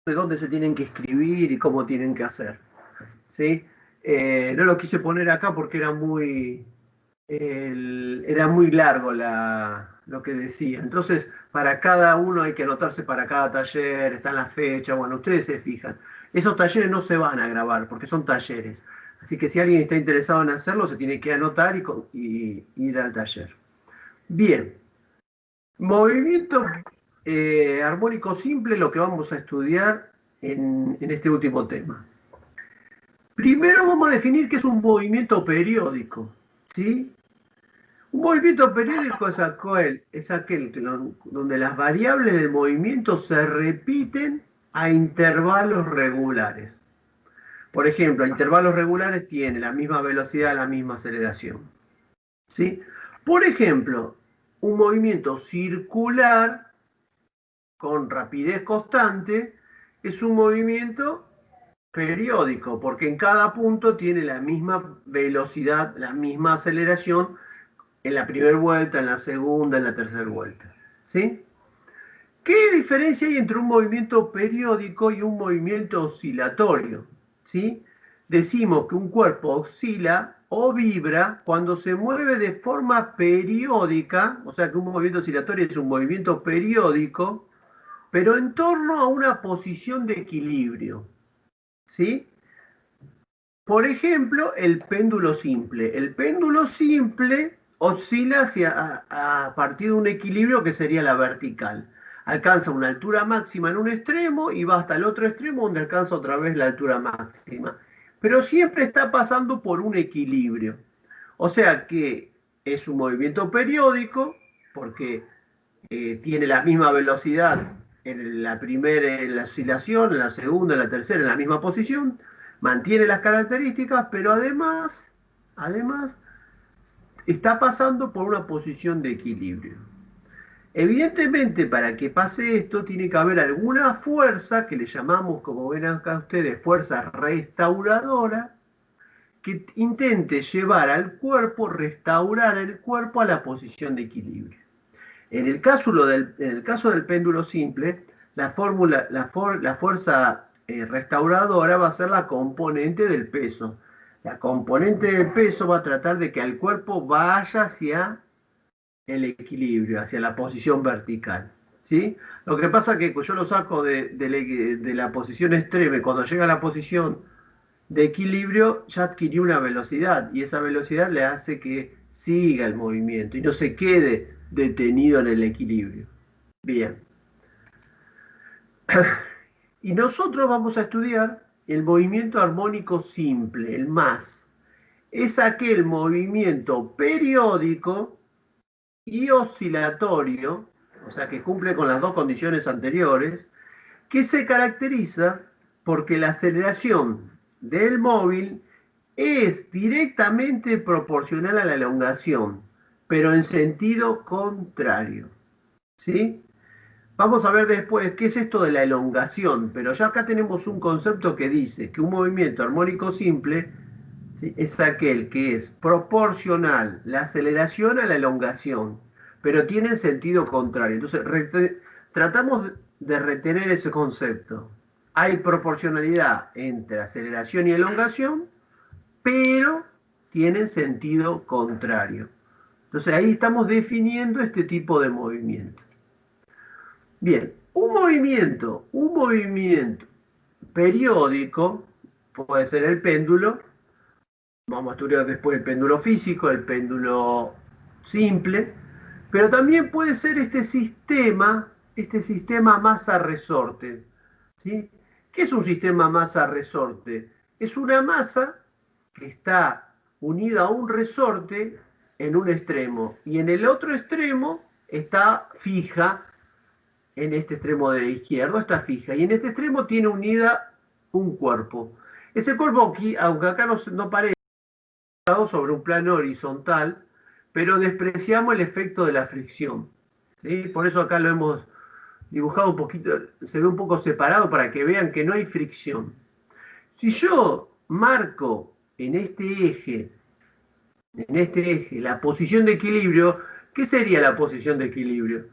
de dónde se tienen que escribir y cómo tienen que hacer, ¿sí? No lo quise poner acá porque era muy largo lo que decía. Entonces, para cada uno hay que anotarse para cada taller, están las fechas, bueno, ustedes se fijan. Esos talleres no se van a grabar porque son talleres. Así que si alguien está interesado en hacerlo, se tiene que anotar y ir al taller. Bien, movimiento armónico simple, lo que vamos a estudiar en este último tema. Primero vamos a definir qué es un movimiento periódico, ¿sí? Un movimiento periódico es aquel donde las variables del movimiento se repiten a intervalos regulares. Por ejemplo, a intervalos regulares tiene la misma velocidad, la misma aceleración, ¿sí? Por ejemplo, un movimiento circular con rapidez constante es un movimiento periódico, porque en cada punto tiene la misma velocidad, la misma aceleración en la primera vuelta, en la segunda, en la tercera vuelta. ¿Sí? ¿Qué diferencia hay entre un movimiento periódico y un movimiento oscilatorio? ¿Sí? Decimos que un cuerpo oscila o vibra cuando se mueve de forma periódica, o sea que un movimiento oscilatorio es un movimiento periódico, pero en torno a una posición de equilibrio. ¿Sí? Por ejemplo, el péndulo simple. El péndulo simple oscila a partir de un equilibrio que sería la vertical. Alcanza una altura máxima en un extremo y va hasta el otro extremo donde alcanza otra vez la altura máxima. Pero siempre está pasando por un equilibrio. O sea que es un movimiento periódico porque tiene la misma velocidad en la primera en la oscilación, en la segunda, en la tercera, en la misma posición, mantiene las características, pero además está pasando por una posición de equilibrio. Evidentemente, para que pase esto, tiene que haber alguna fuerza, que le llamamos, como ven acá ustedes, fuerza restauradora, que intente llevar al cuerpo, restaurar el cuerpo a la posición de equilibrio. En el caso del péndulo simple, la fuerza restauradora va a ser la componente del peso. La componente del peso va a tratar de que el cuerpo vaya hacia el equilibrio, hacia la posición vertical. ¿Sí? Lo que pasa es que yo lo saco de la posición extrema y cuando llega a la posición de equilibrio ya adquirió una velocidad y esa velocidad le hace que siga el movimiento y no se quede detenido en el equilibrio. Bien. Y nosotros vamos a estudiar el movimiento armónico simple, el más. Es aquel movimiento periódico y oscilatorio, o sea que cumple con las dos condiciones anteriores, que se caracteriza porque la aceleración del móvil es directamente proporcional a la elongación, pero en sentido contrario. ¿Sí? Vamos a ver después qué es esto de la elongación, pero ya acá tenemos un concepto que dice que un movimiento armónico simple, ¿sí?, es aquel que es proporcional la aceleración a la elongación, pero tiene sentido contrario. Entonces, tratamos de retener ese concepto. Hay proporcionalidad entre aceleración y elongación, pero tienen sentido contrario. Entonces ahí estamos definiendo este tipo de movimiento. Bien, un movimiento periódico puede ser el péndulo. Vamos a estudiar después el péndulo físico, el péndulo simple, pero también puede ser este sistema masa-resorte. ¿Sí? ¿Qué es un sistema masa-resorte? Es una masa que está unida a un resorte en un extremo y en el otro extremo está fija, en este extremo de izquierdo está fija y en este extremo tiene unida un cuerpo. Ese cuerpo aquí, aunque acá no parece sobre un plano horizontal, pero despreciamos el efecto de la fricción. ¿Sí? Por eso acá lo hemos dibujado un poquito, se ve un poco separado para que vean que no hay fricción. Si yo marco en este eje, la posición de equilibrio, ¿qué sería la posición de equilibrio?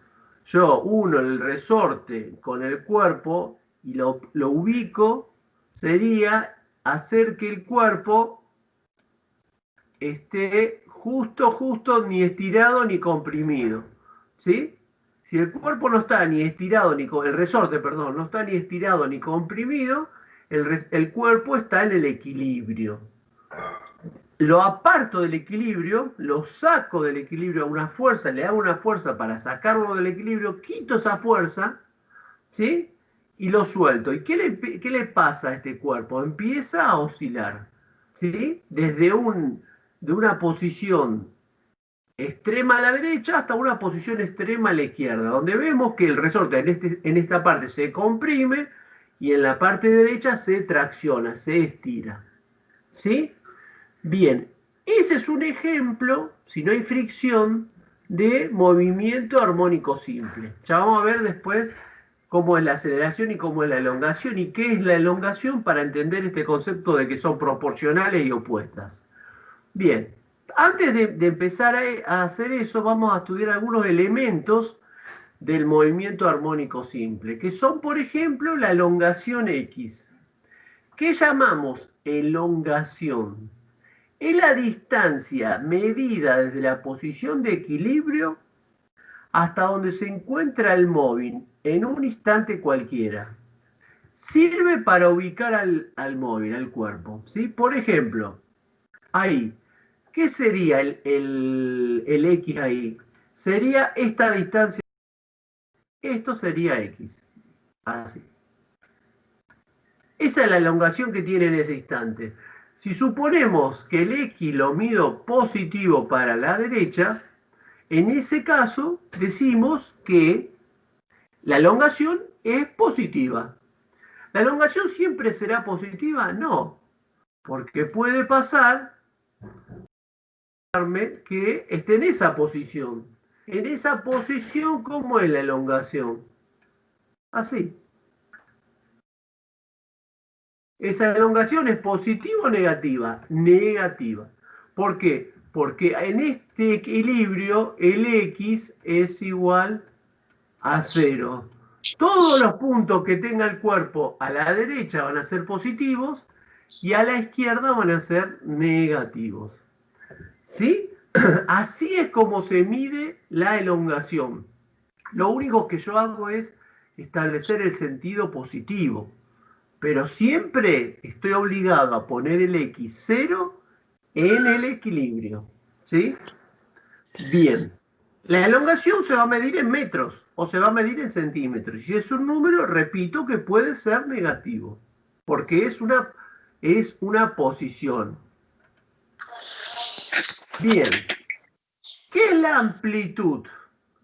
Yo uno el resorte con el cuerpo y lo ubico, sería hacer que el cuerpo esté justo, ni estirado ni comprimido. ¿Sí? Si el cuerpo no está ni estirado, el resorte, perdón, no está ni estirado ni comprimido, el cuerpo está en el equilibrio. Lo aparto del equilibrio, lo saco del equilibrio a una fuerza, le hago una fuerza para sacarlo del equilibrio, quito esa fuerza, ¿sí? Y lo suelto. ¿Y qué le pasa a este cuerpo? Empieza a oscilar, ¿sí? De una posición extrema a la derecha hasta una posición extrema a la izquierda, donde vemos que el resorte en esta parte se comprime y en la parte derecha se tracciona, se estira, ¿sí? Bien, ese es un ejemplo, si no hay fricción, de movimiento armónico simple. Ya vamos a ver después cómo es la aceleración y cómo es la elongación y qué es la elongación para entender este concepto de que son proporcionales y opuestas. Bien, antes de empezar a hacer eso, vamos a estudiar algunos elementos del movimiento armónico simple, que son, por ejemplo, la elongación X. ¿Qué llamamos elongación? Es la distancia medida desde la posición de equilibrio hasta donde se encuentra el móvil en un instante cualquiera. Sirve para ubicar al móvil, al cuerpo. ¿Sí? Por ejemplo, ahí, ¿qué sería el X ahí? Sería esta distancia. Esto sería X. Así. Esa es la elongación que tiene en ese instante. Si suponemos que el X lo mido positivo para la derecha, en ese caso decimos que la elongación es positiva. ¿La elongación siempre será positiva? No, porque puede pasar que esté en esa posición. En esa posición, ¿cómo es la elongación? Así. ¿Esa elongación es positiva o negativa? Negativa. ¿Por qué? Porque en este equilibrio el X es igual a 0. Todos los puntos que tenga el cuerpo a la derecha van a ser positivos y a la izquierda van a ser negativos. ¿Sí? Así es como se mide la elongación. Lo único que yo hago es establecer el sentido positivo, pero siempre estoy obligado a poner el X0 en el equilibrio. ¿Sí? Bien. La elongación se va a medir en metros o se va a medir en centímetros. Y si es un número, repito que puede ser negativo, porque es una posición. Bien. ¿Qué es la amplitud?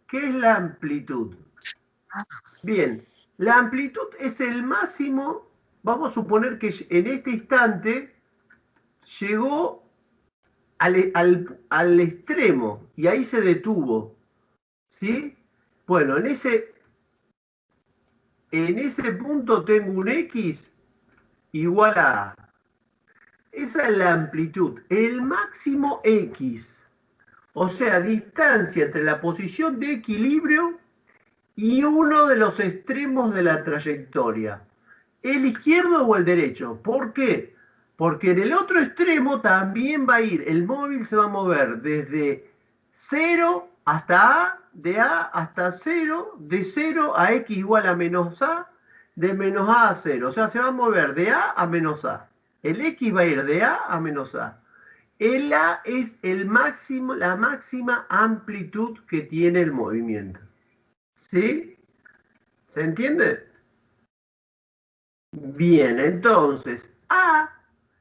¿Qué es la amplitud? Bien, la amplitud es el máximo, vamos a suponer que en este instante llegó al extremo y ahí se detuvo. ¿Sí? Bueno, en ese punto tengo un X igual a A. Esa es la amplitud, el máximo X. O sea, distancia entre la posición de equilibrio y uno de los extremos de la trayectoria. ¿El izquierdo o el derecho? ¿Por qué? Porque en el otro extremo también va a ir, el móvil se va a mover desde 0 hasta A, de A hasta 0, de 0 a X igual a menos A, de menos A a 0. O sea, se va a mover de A a menos A. El X va a ir de A a menos A. El A es la máxima amplitud que tiene el movimiento. ¿Sí? ¿Se entiende? Bien, entonces, A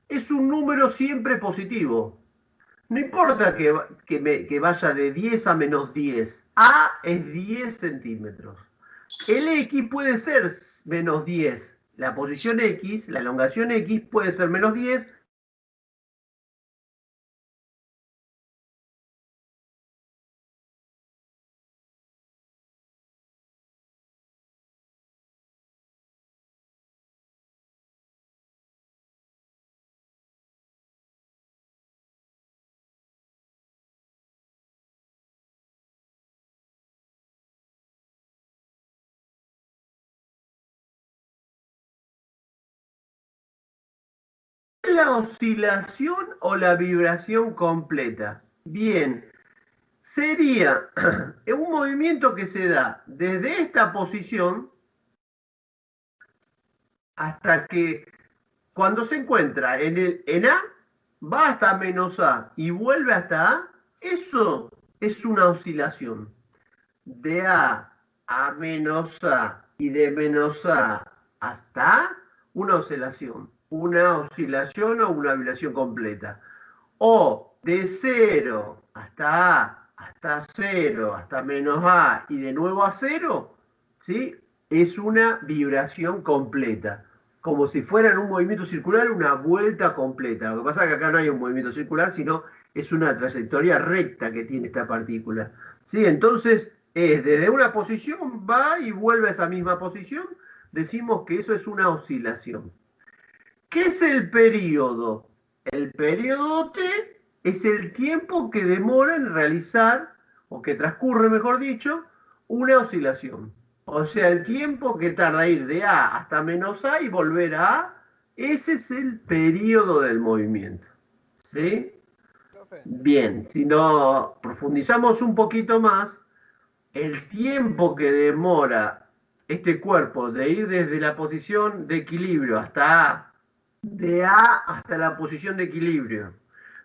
es un número siempre positivo. No importa que vaya de 10 a menos 10. A es 10 centímetros. El X puede ser menos 10. La posición X, la elongación X puede ser menos 10 la oscilación o la vibración completa? Bien, sería un movimiento que se da desde esta posición hasta que cuando se encuentra en A, va hasta menos A y vuelve hasta A. Eso es una oscilación. De A menos A y de menos A hasta A, una oscilación. Una oscilación o una vibración completa. O de 0 hasta A, hasta 0, hasta menos A y de nuevo a 0, ¿sí? Es una vibración completa. Como si fuera en un movimiento circular, una vuelta completa. Lo que pasa es que acá no hay un movimiento circular, sino es una trayectoria recta que tiene esta partícula. ¿Sí? Entonces, desde una posición va y vuelve a esa misma posición. Decimos que eso es una oscilación. ¿Qué es el periodo? El periodo T es el tiempo que demora en realizar, o que transcurre, mejor dicho, una oscilación. O sea, el tiempo que tarda ir de A hasta menos A y volver a A, ese es el periodo del movimiento. ¿Sí? Bien, si no profundizamos un poquito más, el tiempo que demora este cuerpo de ir desde la posición de equilibrio hasta A, de A hasta la posición de equilibrio,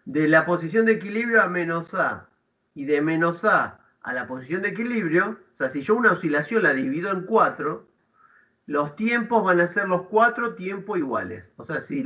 de la posición de equilibrio a menos A y de menos a la posición de equilibrio, o sea, si yo una oscilación la divido en 4, los tiempos van a ser los 4 tiempos iguales. O sea, si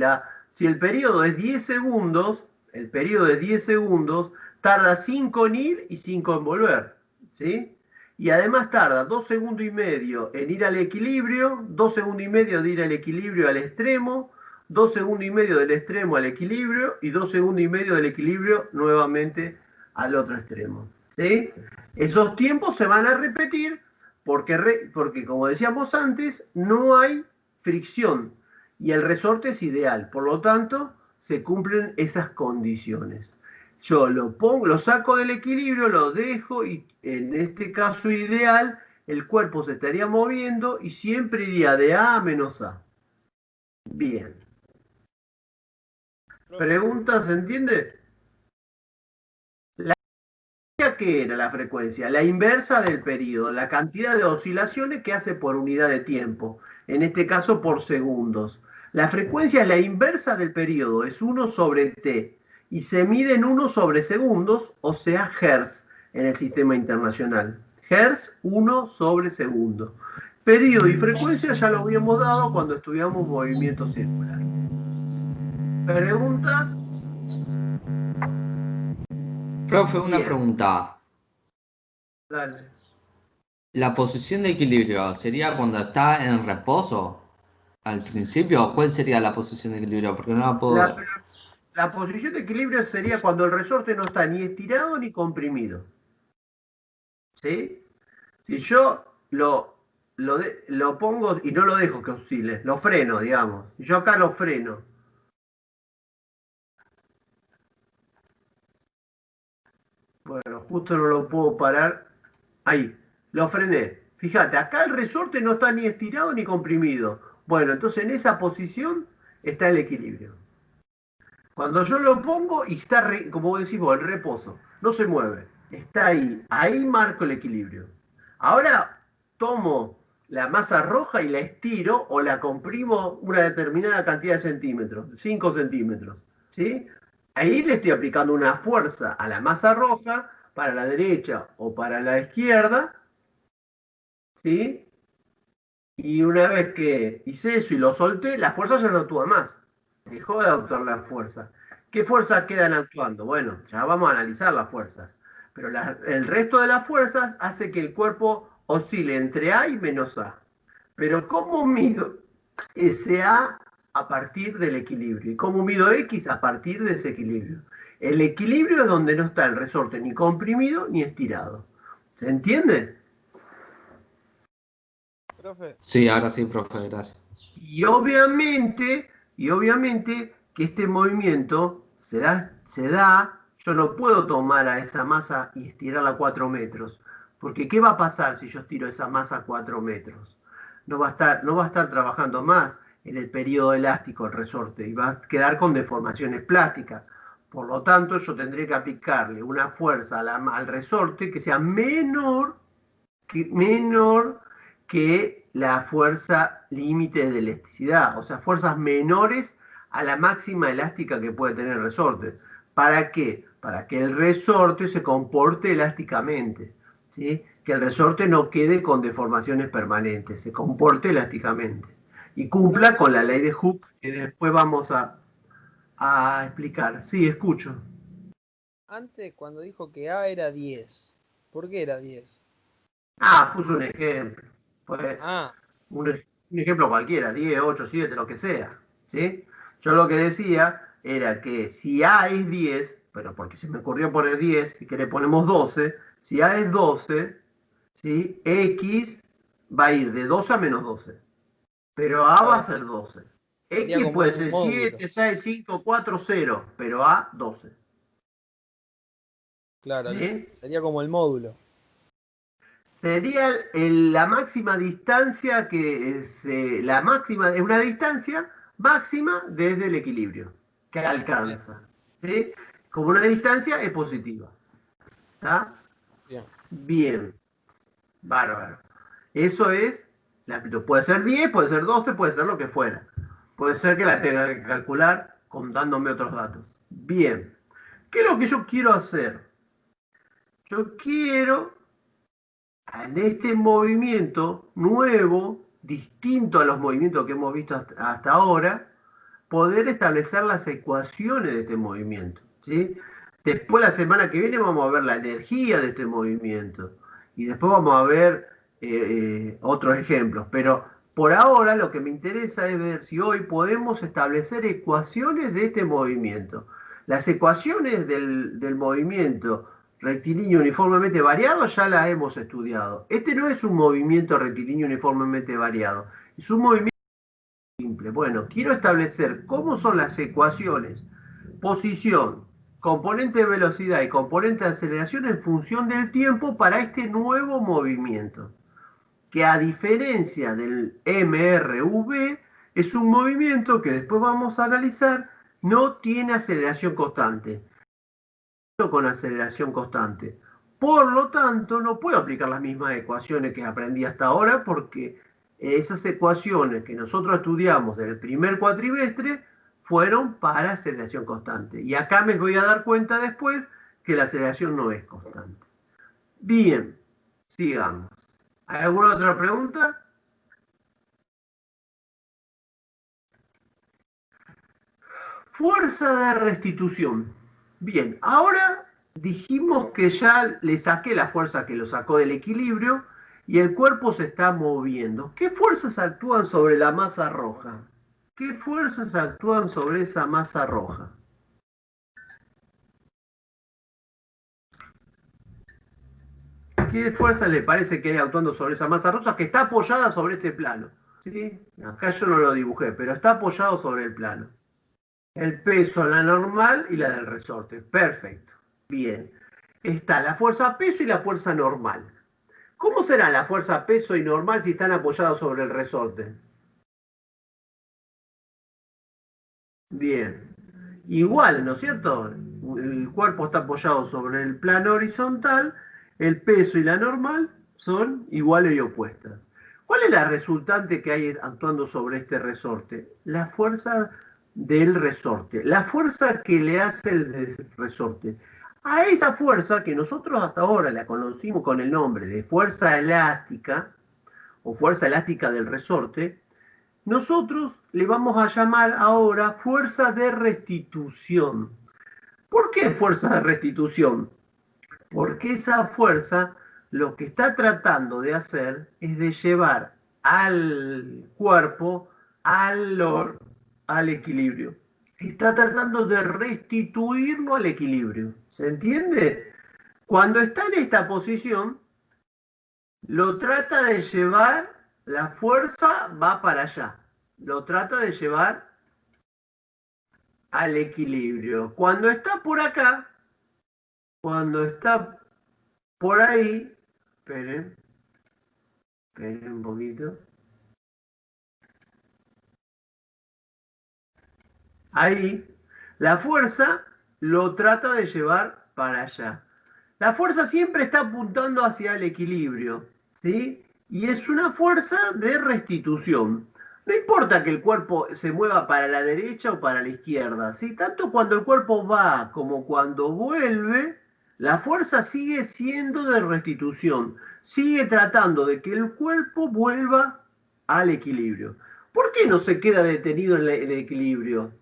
el periodo es 10 segundos, el periodo de 10 segundos tarda 5 en ir y 5 en volver. ¿Sí? Y además tarda 2 segundos y medio en ir al equilibrio, 2 segundos y medio de ir al equilibrio al extremo, 2 segundos y medio del extremo al equilibrio y 2 segundos y medio del equilibrio nuevamente al otro extremo. ¿Sí? Esos tiempos se van a repetir porque, como decíamos antes, no hay fricción y el resorte es ideal. Por lo tanto, se cumplen esas condiciones. Yo lo saco del equilibrio, lo dejo y en este caso ideal, el cuerpo se estaría moviendo y siempre iría de A a menos A. Bien. ¿Preguntas? ¿Se entiende? ¿Qué era la frecuencia? La inversa del periodo, la cantidad de oscilaciones que hace por unidad de tiempo, en este caso por segundos. La frecuencia es la inversa del periodo, es 1 sobre t, y se mide en 1 sobre segundos, o sea, hertz en el sistema internacional. Hertz, 1 sobre segundo. Periodo y frecuencia ya lo habíamos dado cuando estudiamos movimiento circular. ¿Preguntas? Profe, una pregunta. Dale. ¿La posición de equilibrio sería cuando está en reposo? ¿Al principio? ¿Cuál sería la posición de equilibrio? Porque no la La, puedo... la posición de equilibrio sería cuando el resorte no está ni estirado ni comprimido. ¿Sí? Si yo lo pongo y no lo dejo que oscile, lo freno, digamos. Y yo acá lo freno. Bueno, justo no lo puedo parar. Ahí, lo frené. Fíjate, acá el resorte no está ni estirado ni comprimido. Bueno, entonces en esa posición está el equilibrio. Cuando yo lo pongo y está, como decimos, en reposo, no se mueve, está ahí, ahí marco el equilibrio. Ahora tomo la masa roja y la estiro o la comprimo una determinada cantidad de centímetros, 5 centímetros, ¿sí? Ahí le estoy aplicando una fuerza a la masa roja para la derecha o para la izquierda, ¿sí? Y una vez que hice eso y lo solté, la fuerza ya no actúa más. Dejó de actuar la fuerza. ¿Qué fuerzas quedan actuando? Bueno, ya vamos a analizar las fuerzas. Pero el resto de las fuerzas hace que el cuerpo oscile entre A y menos A. Pero ¿cómo mido ese a partir del equilibrio? ¿Y cómo mido X a partir de ese equilibrio? El equilibrio es donde no está el resorte ni comprimido ni estirado. ¿Se entiende? Sí, ahora sí, profe, gracias. Y obviamente que este movimiento yo no puedo tomar a esa masa y estirarla 4 metros, porque ¿qué va a pasar si yo estiro esa masa 4 metros? No va a estar trabajando más. en el periodo elástico el resorte y va a quedar con deformaciones plásticas. Por lo tanto, yo tendré que aplicarle una fuerza al resorte que sea menor que la fuerza límite de elasticidad, o sea, fuerzas menores a la máxima elástica que puede tener el resorte. ¿Para qué? Para que el resorte se comporte elásticamente, ¿sí? Que el resorte no quede con deformaciones permanentes, se comporte elásticamente y cumpla con la ley de Hooke que después vamos a explicar. Sí, escucho. Antes, cuando dijo que A era 10, ¿por qué era 10? Puso un ejemplo. Pues, Ah, un ejemplo cualquiera, 10, 8, 7, lo que sea. ¿Sí? Yo lo que decía era que si A es 10, pero porque se me ocurrió poner 10, y que le ponemos 12, si A es 12, ¿sí? X va a ir de 2 a menos 12, pero A va a claro, ser 12. sería X como puede un ser módulo. 7, 6, 5, 4, 0, pero A 12. Claro, ¿Sí? sería como el módulo. Sería la máxima distancia que la máxima es una distancia máxima desde el equilibrio que Bien, alcanza. ¿Sí? Como una distancia es positiva. ¿Está? bien. Bien, bárbaro. Eso es la amplitud. Puede ser 10, puede ser 12, puede ser lo que fuera. Puede ser que la tenga que calcular contándome otros datos. Bien. ¿Qué es lo que yo quiero hacer? Yo quiero en este movimiento nuevo, distinto a los movimientos que hemos visto hasta ahora, poder establecer las ecuaciones de este movimiento. ¿Sí? Después, la semana que viene, vamos a ver la energía de este movimiento. Y después vamos a ver otros ejemplos. Pero por ahora lo que me interesa es ver si hoy podemos establecer ecuaciones de este movimiento. Las ecuaciones del movimiento rectilíneo uniformemente variado ya las hemos estudiado. Este no es un movimiento rectilíneo uniformemente variado, es un movimiento simple. Bueno, quiero establecer cómo son las ecuaciones, posición, componente de velocidad y componente de aceleración en función del tiempo para este nuevo movimiento, que a diferencia del MRV, es un movimiento que después vamos a analizar, no tiene aceleración constante con aceleración constante. Por lo tanto, no puedo aplicar las mismas ecuaciones que aprendí hasta ahora porque esas ecuaciones que nosotros estudiamos del primer cuatrimestre fueron para aceleración constante. Y acá me voy a dar cuenta después que la aceleración no es constante. Bien, sigamos. ¿Hay alguna otra pregunta? Fuerza de restitución. Bien, ahora dijimos que ya le saqué la fuerza que lo sacó del equilibrio y el cuerpo se está moviendo. ¿Qué fuerzas actúan sobre la masa roja? ¿Qué fuerzas actúan sobre esa masa roja? ¿Qué fuerza le parece que hay actuando sobre esa masa roja que está apoyada sobre este plano? ¿Sí? Acá yo no lo dibujé, pero está apoyado sobre el plano. El peso, la normal y la del resorte. Perfecto. Bien. Está la fuerza peso y la fuerza normal. ¿Cómo será la fuerza peso y normal si están apoyados sobre el resorte? Bien. Igual, ¿no es cierto? El cuerpo está apoyado sobre el plano horizontal, el peso y la normal son iguales y opuestas. ¿Cuál es la resultante que hay actuando sobre este resorte? La fuerza del resorte, la fuerza que le hace el resorte. A esa fuerza que nosotros hasta ahora la conocimos con el nombre de fuerza elástica o fuerza elástica del resorte, nosotros le vamos a llamar ahora fuerza de restitución. ¿Por qué fuerza de restitución? Porque esa fuerza lo que está tratando de hacer es de llevar al cuerpo al equilibrio. Está tratando de restituirlo al equilibrio. ¿Se entiende? Cuando está en esta posición, lo trata de llevar, la fuerza va para allá. Lo trata de llevar al equilibrio. Cuando está por acá, cuando está por ahí, esperen un poquito. ahí, la fuerza lo trata de llevar para allá. La fuerza siempre está apuntando hacia el equilibrio, ¿sí? Y es una fuerza de restitución. No importa que el cuerpo se mueva para la derecha o para la izquierda, ¿sí? Tanto cuando el cuerpo va como cuando vuelve, la fuerza sigue siendo de restitución. Sigue tratando de que el cuerpo vuelva al equilibrio. ¿Por qué no se queda detenido en el equilibrio?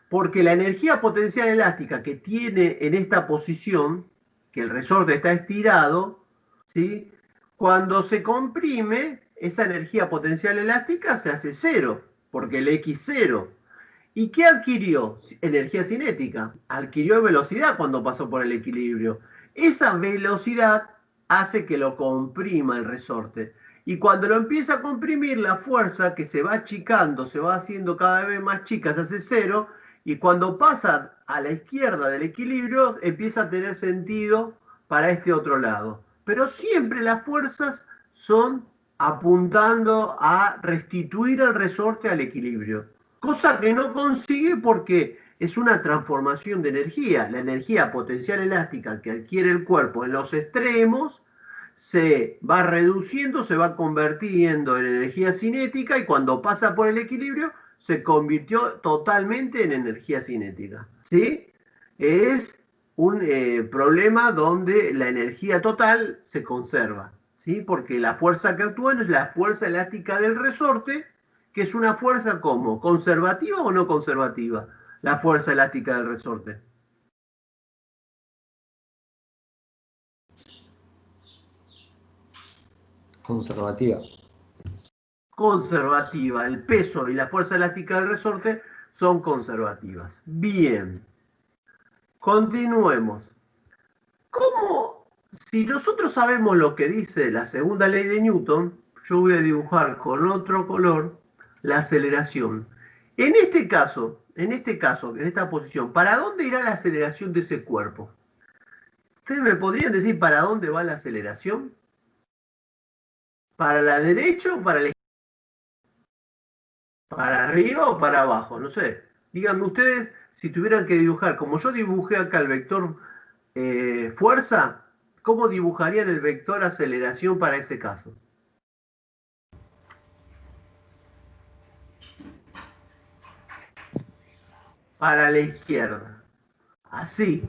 Porque la energía potencial elástica que tiene en esta posición, que el resorte está estirado, ¿sí? Cuando se comprime, esa energía potencial elástica se hace cero, porque el X cero. ¿Y qué adquirió? Energía cinética. Adquirió velocidad cuando pasó por el equilibrio. Esa velocidad hace que lo comprima el resorte. Y cuando lo empieza a comprimir, la fuerza que se va achicando, se va haciendo cada vez más chica, se hace cero. Y cuando pasa a la izquierda del equilibrio, empieza a tener sentido para este otro lado. Pero siempre las fuerzas son apuntando a restituir el resorte al equilibrio. Cosa que no consigue porque es una transformación de energía. La energía potencial elástica que adquiere el cuerpo en los extremos se va reduciendo, se va convirtiendo en energía cinética y cuando pasa por el equilibrio se convirtió totalmente en energía cinética. ¿Sí? Es un problema donde la energía total se conserva, ¿sí? Porque la fuerza que actúa es la fuerza elástica del resorte, que es una fuerza como conservativa o no conservativa, la fuerza elástica del resorte. Conservativa. Conservativa, el peso y la fuerza elástica del resorte son conservativas. Bien, continuemos. ¿Cómo, si nosotros sabemos lo que dice la segunda ley de Newton, yo voy a dibujar con otro color la aceleración? En esta posición, ¿para dónde irá la aceleración de ese cuerpo? ¿Ustedes me podrían decir para dónde va la aceleración? ¿Para la derecha o para la izquierda? ¿Para arriba o para abajo? No sé. Díganme ustedes si tuvieran que dibujar, como yo dibujé acá el vector fuerza, ¿cómo dibujarían el vector aceleración para ese caso? Para la izquierda. Así.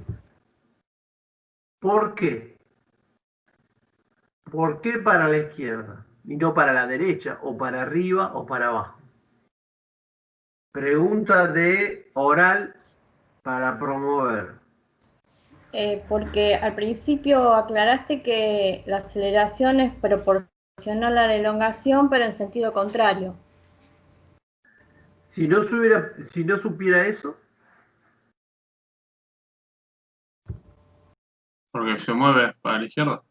¿Por qué? ¿Por qué para la izquierda? Y no para la derecha, o para arriba, o para abajo. Pregunta de oral para promover. Porque al principio aclaraste que la aceleración es proporcional a la elongación, pero en sentido contrario. Si no supiera eso, Porque se mueve para la izquierda.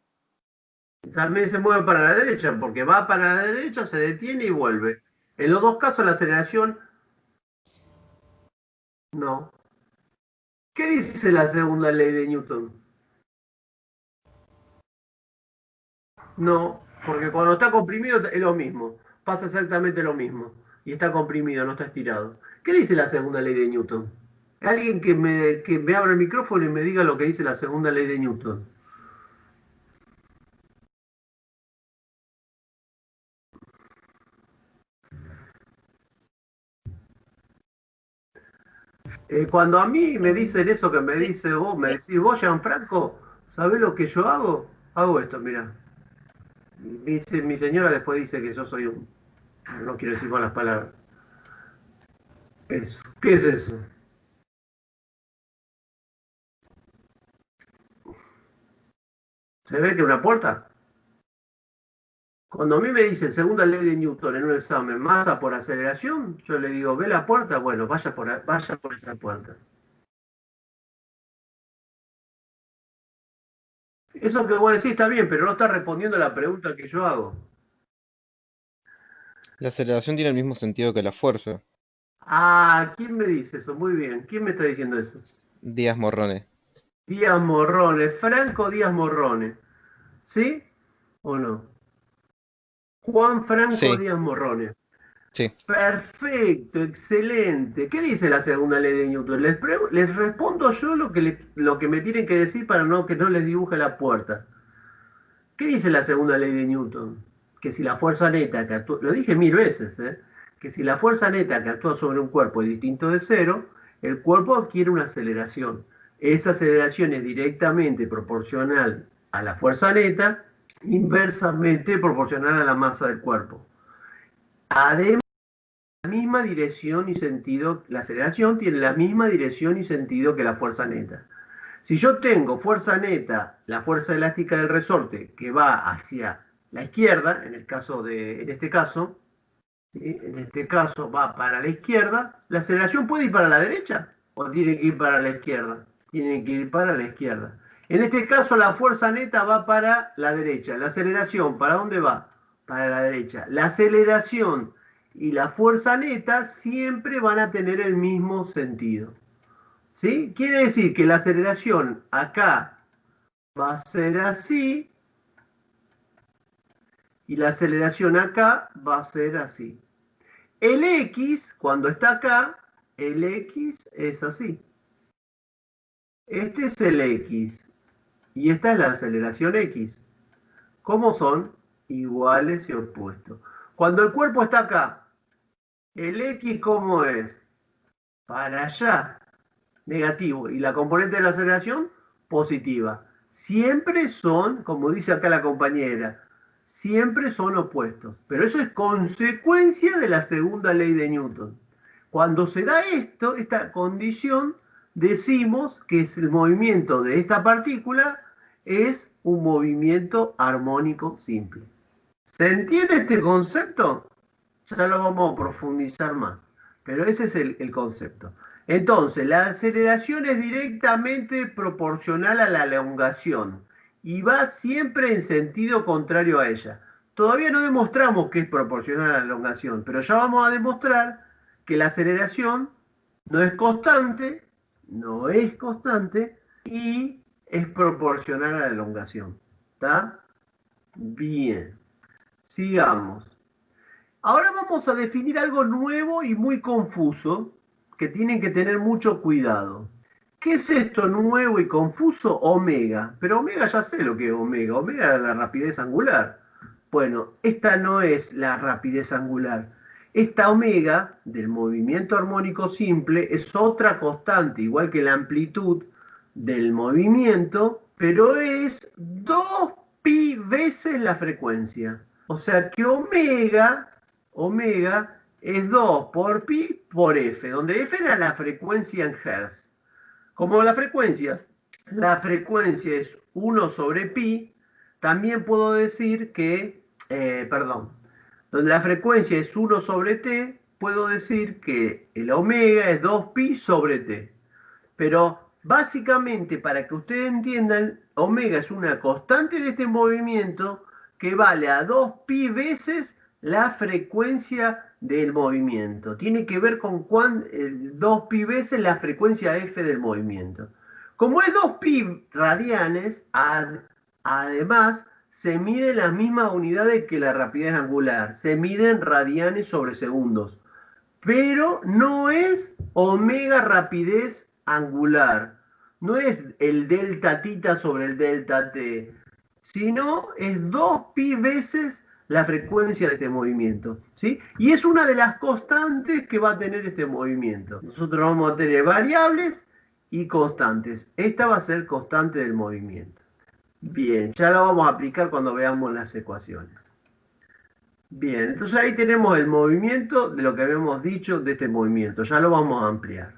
también se mueve para la derecha, porque va para la derecha, se detiene y vuelve. En los dos casos la aceleración no. ¿Qué dice la segunda ley de Newton? No, porque cuando está comprimido es lo mismo, pasa exactamente lo mismo. Y está comprimido, no está estirado. ¿Qué dice la segunda ley de Newton? Alguien que me abra el micrófono y me diga lo que dice la segunda ley de Newton. Cuando a mí me dicen eso que me dice vos, me decís vos, Gianfranco, ¿sabés lo que yo hago? Hago esto, mira. Mi señora después dice que yo soy un... No quiero decir malas palabras. Eso. ¿Qué es eso? ¿Se ve que una puerta? Cuando a mí me dicen segunda ley de Newton en un examen, masa por aceleración, yo le digo, ¿ve la puerta? Bueno, vaya por esa puerta. Eso que vos decís está bien, pero no está respondiendo a la pregunta que yo hago. La aceleración tiene el mismo sentido que la fuerza. Ah, ¿quién me dice eso? Muy bien. ¿Quién me está diciendo eso? Díaz Morrone. Díaz Morrone, Franco Díaz Morrone. ¿Sí o no? Juan Franco Sí. Díaz Morrone. Sí. Perfecto, excelente. ¿Qué dice la segunda ley de Newton? Les respondo yo lo que me tienen que decir para que no les dibuje la puerta. ¿Qué dice la segunda ley de Newton? Que si la fuerza neta que actúa, lo dije 1000 veces, que si la fuerza neta que actúa sobre un cuerpo es distinto de cero, el cuerpo adquiere una aceleración. Esa aceleración es directamente proporcional a la fuerza neta, inversamente proporcional a la masa del cuerpo. Además, la misma dirección y sentido, la aceleración tiene la misma dirección y sentido que la fuerza neta. Si yo tengo fuerza neta, la fuerza elástica del resorte, que va hacia la izquierda, en este caso, ¿sí? En este caso va para la izquierda, ¿la aceleración puede ir para la derecha o tiene que ir para la izquierda? Tiene que ir para la izquierda. En este caso la fuerza neta va para la derecha. La aceleración, ¿para dónde va? Para la derecha. La aceleración y la fuerza neta siempre van a tener el mismo sentido. ¿Sí? Quiere decir que la aceleración acá va a ser así y la aceleración acá va a ser así. El X, cuando está acá, el X es así. Este es el X y esta es la aceleración X. ¿Cómo son? Iguales y opuestos. Cuando el cuerpo está acá, el X ¿cómo es? Para allá, negativo. Y la componente de la aceleración, positiva. Siempre son, como dice acá la compañera, siempre son opuestos. Pero eso es consecuencia de la segunda ley de Newton. Cuando se da esto, esta condición, decimos que el movimiento de esta partícula es un movimiento armónico simple. ¿Se entiende este concepto? Ya lo vamos a profundizar más. Pero ese es el concepto. Entonces, la aceleración es directamente proporcional a la elongación y va siempre en sentido contrario a ella. Todavía no demostramos que es proporcional a la elongación, pero ya vamos a demostrar que la aceleración no es constante y es proporcional a la elongación. ¿Está? Bien. Sigamos. Ahora vamos a definir algo nuevo y muy confuso que tienen que tener mucho cuidado. ¿Qué es esto nuevo y confuso? Omega. Pero omega ya sé lo que es omega. Omega es la rapidez angular. Bueno, esta no es la rapidez angular. Esta omega del movimiento armónico simple es otra constante, igual que la amplitud del movimiento, pero es 2pi veces la frecuencia. O sea que omega es 2 por pi por f, donde f era la frecuencia en hertz. Como la frecuencia es 1 sobre pi, también puedo decir que, donde la frecuencia es 1 sobre t, puedo decir que el omega es 2pi sobre t. Pero básicamente, para que ustedes entiendan, omega es una constante de este movimiento que vale a 2pi veces la frecuencia del movimiento. Tiene que ver con 2pi veces la frecuencia f del movimiento. Como es 2pi radianes, además se miden las mismas unidades que la rapidez angular. Se miden radianes sobre segundos. Pero no es omega rapidez angular. No es el delta tita sobre el delta t, sino es 2pi veces la frecuencia de este movimiento, ¿sí? Y es una de las constantes que va a tener este movimiento. Nosotros vamos a tener variables y constantes. Esta va a ser constante del movimiento. Bien, ya lo vamos a aplicar cuando veamos las ecuaciones. Bien, entonces ahí tenemos el movimiento de lo que habíamos dicho de este movimiento. Ya lo vamos a ampliar.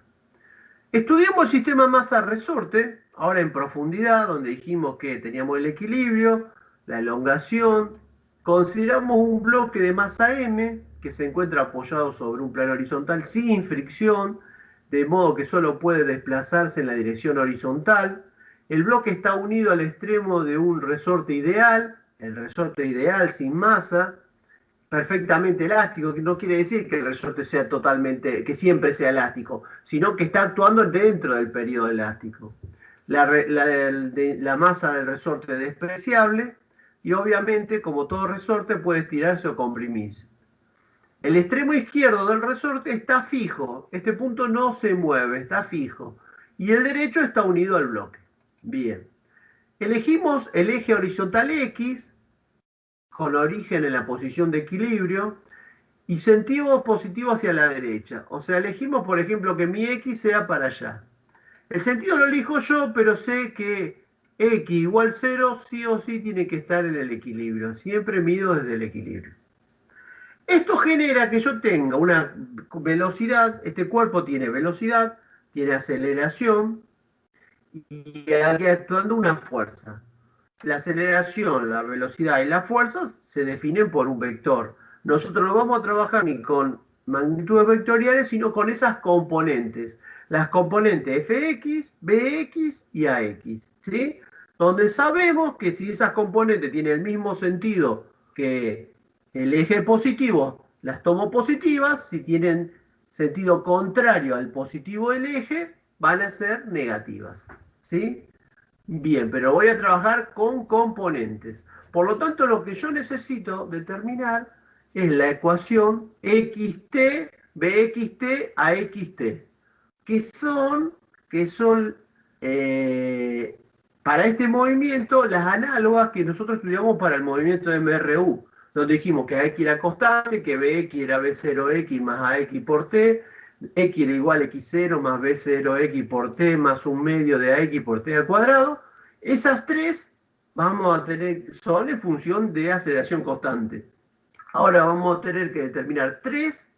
Estudiamos el sistema masa-resorte, ahora en profundidad, donde dijimos que teníamos el equilibrio, la elongación. Consideramos un bloque de masa m que se encuentra apoyado sobre un plano horizontal sin fricción, de modo que solo puede desplazarse en la dirección horizontal. El bloque está unido al extremo de un resorte ideal, el resorte ideal sin masa, perfectamente elástico, que no quiere decir que el resorte sea que siempre sea elástico, sino que está actuando dentro del periodo elástico. La masa del resorte es despreciable y obviamente, como todo resorte, puede estirarse o comprimirse. El extremo izquierdo del resorte está fijo. Este punto no se mueve, está fijo. Y el derecho está unido al bloque. Bien. Elegimos el eje horizontal X, con origen en la posición de equilibrio, y sentido positivo hacia la derecha. O sea, elegimos, por ejemplo, que mi X sea para allá. El sentido lo elijo yo, pero sé que X igual 0 sí o sí tiene que estar en el equilibrio. Siempre mido desde el equilibrio. Esto genera que yo tenga una velocidad, este cuerpo tiene velocidad, tiene aceleración y aquí actuando una fuerza. La aceleración, la velocidad y la fuerza se definen por un vector. Nosotros no vamos a trabajar ni con magnitudes vectoriales, sino con esas componentes. Las componentes fx, bx y ax, ¿sí? Donde sabemos que si esas componentes tienen el mismo sentido que el eje positivo, las tomo positivas. Si tienen sentido contrario al positivo del eje, van a ser negativas, ¿sí? Bien, pero voy a trabajar con componentes. Por lo tanto, lo que yo necesito determinar es la ecuación xt, bxt, axt, que son para este movimiento las análogas que nosotros estudiamos para el movimiento de MRU, donde dijimos que AX era constante, que BX era B0X más AX por T, X era igual a X0 más B0X por T más un medio de AX por T al cuadrado. Esas tres vamos a tener, son en función de aceleración constante. Ahora vamos a tener que determinar tres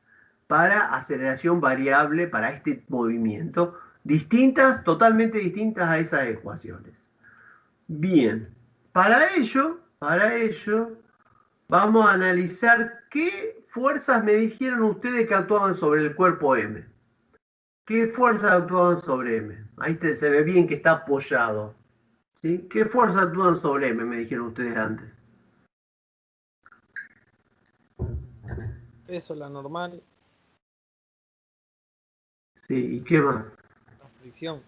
para aceleración variable para este movimiento, distintas, totalmente distintas a esas ecuaciones. Bien, para ello vamos a analizar qué fuerzas me dijeron ustedes que actuaban sobre el cuerpo M. ¿Qué fuerzas actuaban sobre M? Ahí se ve bien que está apoyado, ¿sí? ¿Qué fuerzas actúan sobre M? Me dijeron ustedes antes. Eso, la normal, Sí, ¿y qué más? la fricción.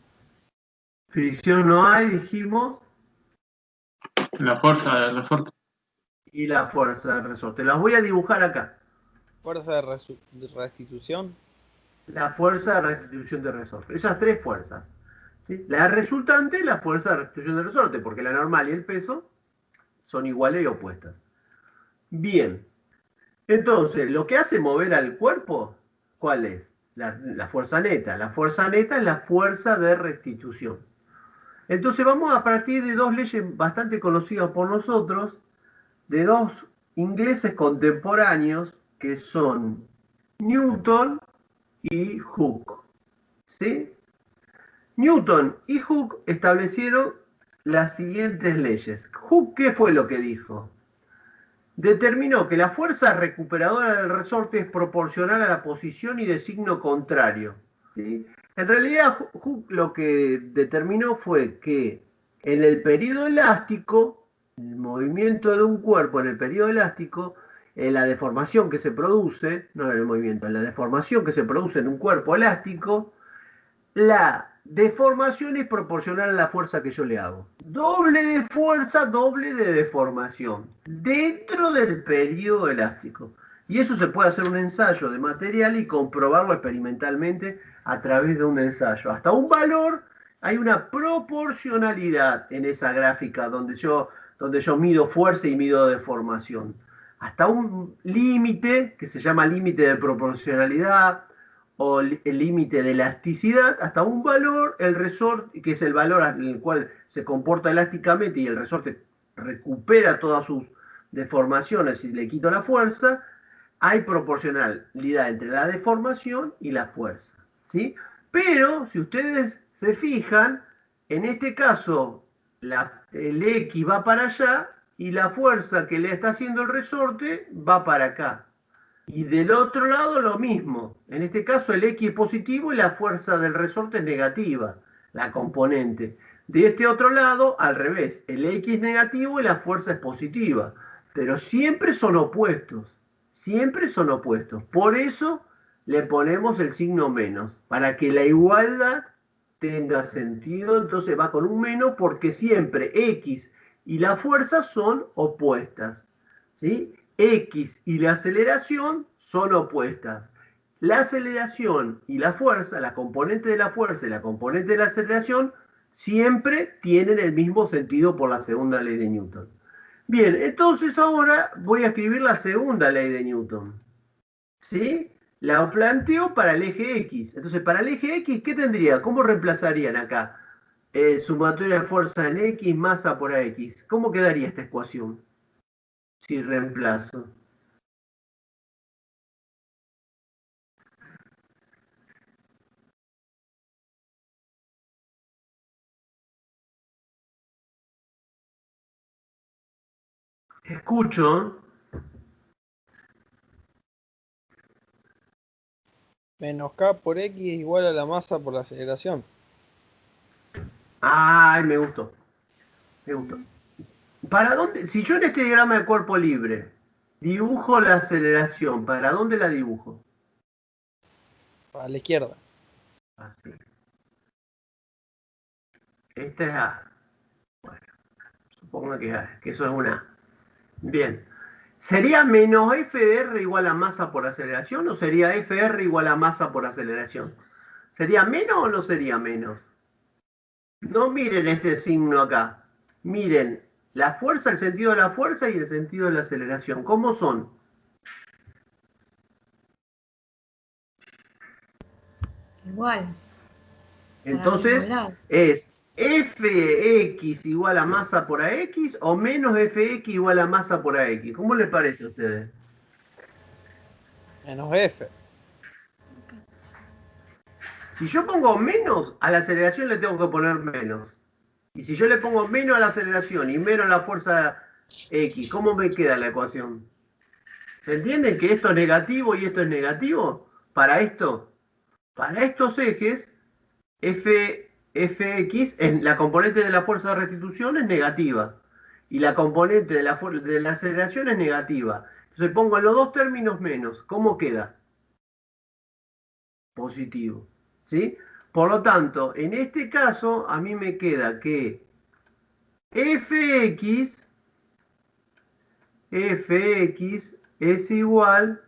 Fricción no hay, dijimos. La fuerza del resorte. Y la fuerza de resorte. Las voy a dibujar acá. Fuerza de restitución. La fuerza de restitución de resorte. Esas tres fuerzas, ¿sí? La resultante y la fuerza de restitución de resorte, porque la normal y el peso son iguales y opuestas. Bien. Entonces, lo que hace mover al cuerpo, ¿cuál es? La fuerza neta. La fuerza neta es la fuerza de restitución. Entonces vamos a partir de dos leyes bastante conocidas por nosotros, de dos ingleses contemporáneos, que son Newton y Hooke, ¿sí? Newton y Hooke establecieron las siguientes leyes. Hooke, ¿qué fue lo que dijo? Determinó que la fuerza recuperadora del resorte es proporcional a la posición y de signo contrario, ¿sí? En realidad, Hooke lo que determinó fue que en el período elástico, el movimiento de un cuerpo en el período elástico, la deformación que se produce, no en el movimiento, en la deformación que se produce en un cuerpo elástico, la deformación es proporcional a la fuerza que yo le hago. Doble de fuerza, doble de deformación, dentro del periodo elástico. Y eso se puede hacer un ensayo de material y comprobarlo experimentalmente a través de un ensayo. Hasta un valor, hay una proporcionalidad en esa gráfica donde yo mido fuerza y mido deformación. Hasta un límite, que se llama límite de proporcionalidad, o el límite de elasticidad, hasta un valor, el resorte, que es el valor en el cual se comporta elásticamente y el resorte recupera todas sus deformaciones y le quito la fuerza, hay proporcionalidad entre la deformación y la fuerza, ¿sí? Pero, si ustedes se fijan, en este caso, el X va para allá y la fuerza que le está haciendo el resorte va para acá. Y del otro lado lo mismo. En este caso el X es positivo y la fuerza del resorte es negativa, la componente. De este otro lado, al revés, el X es negativo y la fuerza es positiva. Pero siempre son opuestos. Siempre son opuestos. Por eso le ponemos el signo menos. Para que la igualdad tenga sentido, entonces va con un menos porque siempre X y la fuerza son opuestas, ¿sí? X y la aceleración son opuestas. La aceleración y la fuerza, la componente de la fuerza y la componente de la aceleración, siempre tienen el mismo sentido por la segunda ley de Newton. Bien, entonces ahora voy a escribir la segunda ley de Newton. ¿Sí? La planteo para el eje X. Entonces, para el eje X, ¿qué tendría? ¿Cómo reemplazarían acá? Sumatoria de fuerza en X, masa por AX. ¿Cómo quedaría esta ecuación? Si reemplazo. Escucho. Menos K por X es igual a la masa por la aceleración. Ay, me gustó. Me gustó. ¿Para dónde? Si yo en este diagrama de cuerpo libre dibujo la aceleración, ¿para dónde la dibujo? A la izquierda. Así. Esta es A. Bueno, supongo que A, que eso es una A. Bien. ¿Sería menos FR igual a masa por aceleración o sería FR igual a masa por aceleración? ¿Sería menos o no sería menos? No miren este signo acá. Miren la fuerza, el sentido de la fuerza y el sentido de la aceleración. ¿Cómo son? Igual. Entonces, ¿es Fx igual a masa por Ax o menos Fx igual a masa por Ax? ¿Cómo les parece a ustedes? Menos F. Si yo pongo menos, a la aceleración le tengo que poner menos. Y si yo le pongo menos a la aceleración y menos a la fuerza X, ¿cómo me queda la ecuación? ¿Se entiende que esto es negativo y esto es negativo? Para estos ejes, Fx, la componente de la fuerza de restitución es negativa. Y la componente de la aceleración es negativa. Entonces pongo en los dos términos menos. ¿Cómo queda? Positivo. ¿Sí? Por lo tanto, en este caso, a mí me queda que Fx es igual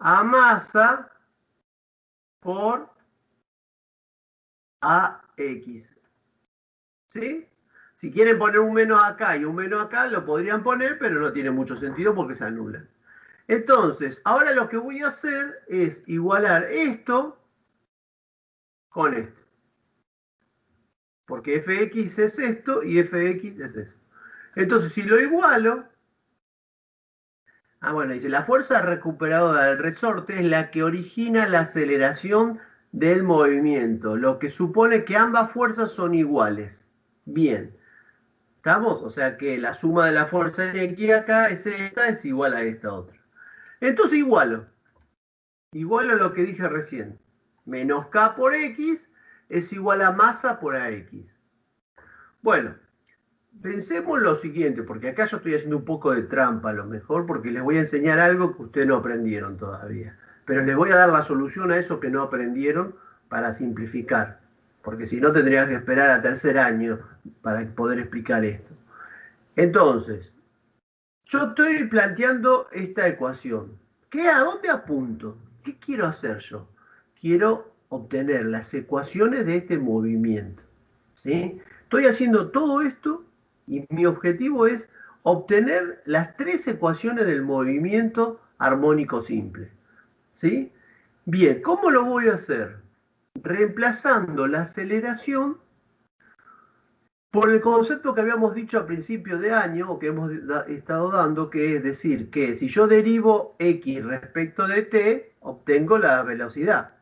a masa por AX. ¿Sí? Si quieren poner un menos acá y un menos acá, lo podrían poner, pero no tiene mucho sentido porque se anulan. Entonces, ahora lo que voy a hacer es igualar esto con esto. Porque Fx es esto y Fx es eso. Entonces, si lo igualo... bueno, dice, la fuerza recuperadora del resorte es la que origina la aceleración del movimiento, lo que supone que ambas fuerzas son iguales. Bien, ¿estamos? O sea que la suma de la fuerza de aquí acá es esta, es igual a esta otra. Entonces igualo lo que dije recién. Menos K por X es igual a masa por AX. Bueno, pensemos lo siguiente, porque acá yo estoy haciendo un poco de trampa a lo mejor, porque les voy a enseñar algo que ustedes no aprendieron todavía. Pero les voy a dar la solución a eso que no aprendieron para simplificar. Porque si no tendrías que esperar a tercer año para poder explicar esto. Entonces, yo estoy planteando esta ecuación. ¿A dónde apunto? ¿Qué quiero hacer yo? Quiero obtener las ecuaciones de este movimiento. ¿Sí? Estoy haciendo todo esto y mi objetivo es obtener las tres ecuaciones del movimiento armónico simple. ¿Sí? Bien, ¿cómo lo voy a hacer? Reemplazando la aceleración por el concepto que habíamos dicho a principio de año, o que hemos estado dando, que es decir, que si yo derivo x respecto de t, obtengo la velocidad.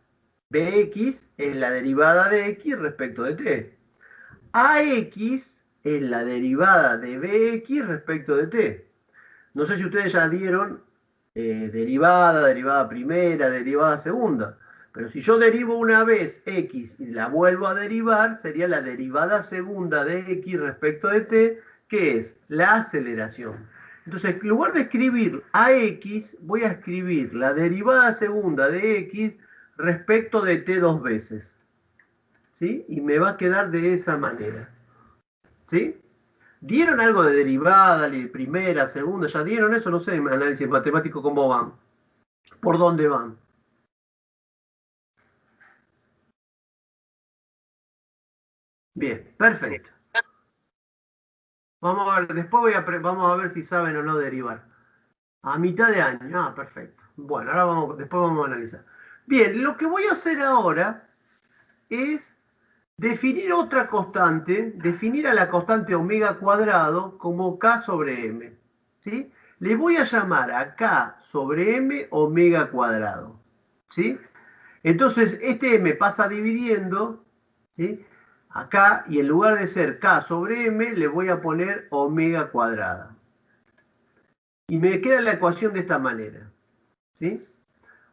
Bx es la derivada de x respecto de t. Ax es la derivada de bx respecto de t. No sé si ustedes ya dieron derivada primera, derivada segunda. Pero si yo derivo una vez x y la vuelvo a derivar, sería la derivada segunda de x respecto de t, que es la aceleración. Entonces, en lugar de escribir ax, voy a escribir la derivada segunda de x respecto de t dos veces. ¿Sí? Y me va a quedar de esa manera. ¿Sí? ¿Dieron algo de derivada, de primera, segunda? ¿Ya dieron eso? No sé, en análisis matemático, ¿cómo van? por dónde van. Bien, perfecto. Vamos a ver, después vamos a ver si saben o no derivar. A mitad de año, perfecto. Bueno, ahora después vamos a analizar. Bien, lo que voy a hacer ahora es definir otra constante, definir a la constante omega cuadrado como K sobre M. ¿Sí? Le voy a llamar a K sobre M omega cuadrado. ¿Sí? Entonces, este M pasa dividiendo, ¿sí? Acá, y en lugar de ser K sobre M, le voy a poner omega cuadrada. Y me queda la ecuación de esta manera. ¿Sí?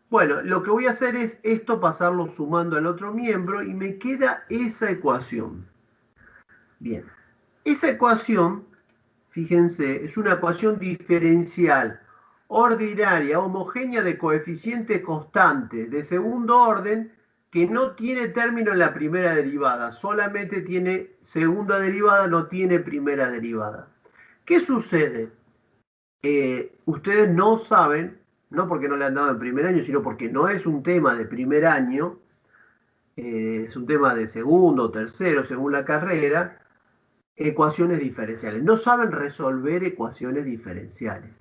Bueno, lo que voy a hacer es esto pasarlo sumando al otro miembro y me queda esa ecuación. Bien, esa ecuación, fíjense, es una ecuación diferencial, ordinaria, homogénea de coeficiente constante de segundo orden que no tiene término en la primera derivada, solamente tiene segunda derivada, no tiene primera derivada. ¿Qué sucede? Ustedes no saben, no porque no le han dado en primer año, sino porque no es un tema de primer año, es un tema de segundo o tercero, según la carrera, ecuaciones diferenciales. No saben resolver ecuaciones diferenciales.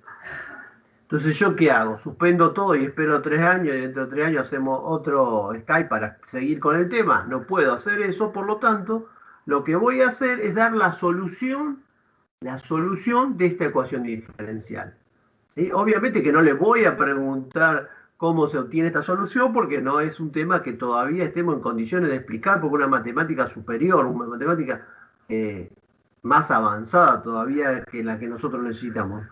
Entonces, ¿yo qué hago? Suspendo todo y espero 3 años y dentro de 3 años hacemos otro Skype para seguir con el tema. No puedo hacer eso, por lo tanto, lo que voy a hacer es dar la solución de esta ecuación diferencial. ¿Sí? Obviamente que no le voy a preguntar cómo se obtiene esta solución porque no es un tema que todavía estemos en condiciones de explicar porque una matemática superior, una matemática más avanzada todavía que la que nosotros necesitamos.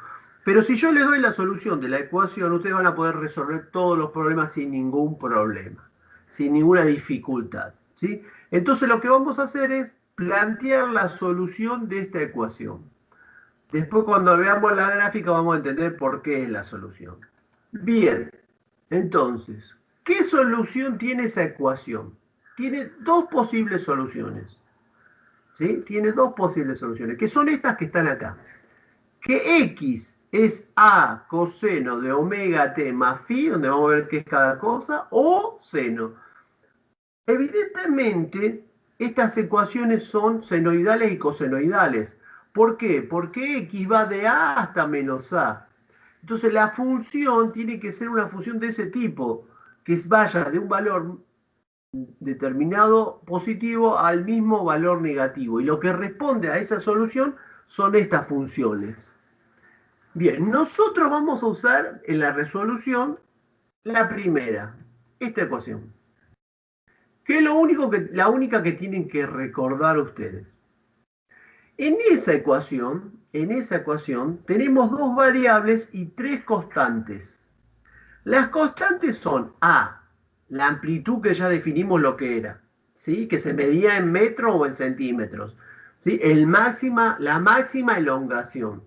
Pero si yo les doy la solución de la ecuación, ustedes van a poder resolver todos los problemas sin ningún problema, sin ninguna dificultad. ¿Sí? Entonces lo que vamos a hacer es plantear la solución de esta ecuación. Después cuando veamos la gráfica vamos a entender por qué es la solución. Bien, entonces, ¿qué solución tiene esa ecuación? Tiene dos posibles soluciones. ¿Sí? Tiene dos posibles soluciones, que son estas que están acá. Que X es A coseno de omega t más phi, donde vamos a ver qué es cada cosa, o seno. Evidentemente, estas ecuaciones son senoidales y cosenoidales. ¿Por qué? Porque X va de A hasta menos A. Entonces la función tiene que ser una función de ese tipo, que vaya de un valor determinado positivo al mismo valor negativo. Y lo que responde a esa solución son estas funciones. Bien, nosotros vamos a usar en la resolución la primera, esta ecuación. Que es la única que tienen que recordar ustedes. En esa ecuación tenemos dos variables y tres constantes. Las constantes son A, la amplitud que ya definimos lo que era, ¿sí? Que se medía en metros o en centímetros, ¿sí? La máxima elongación.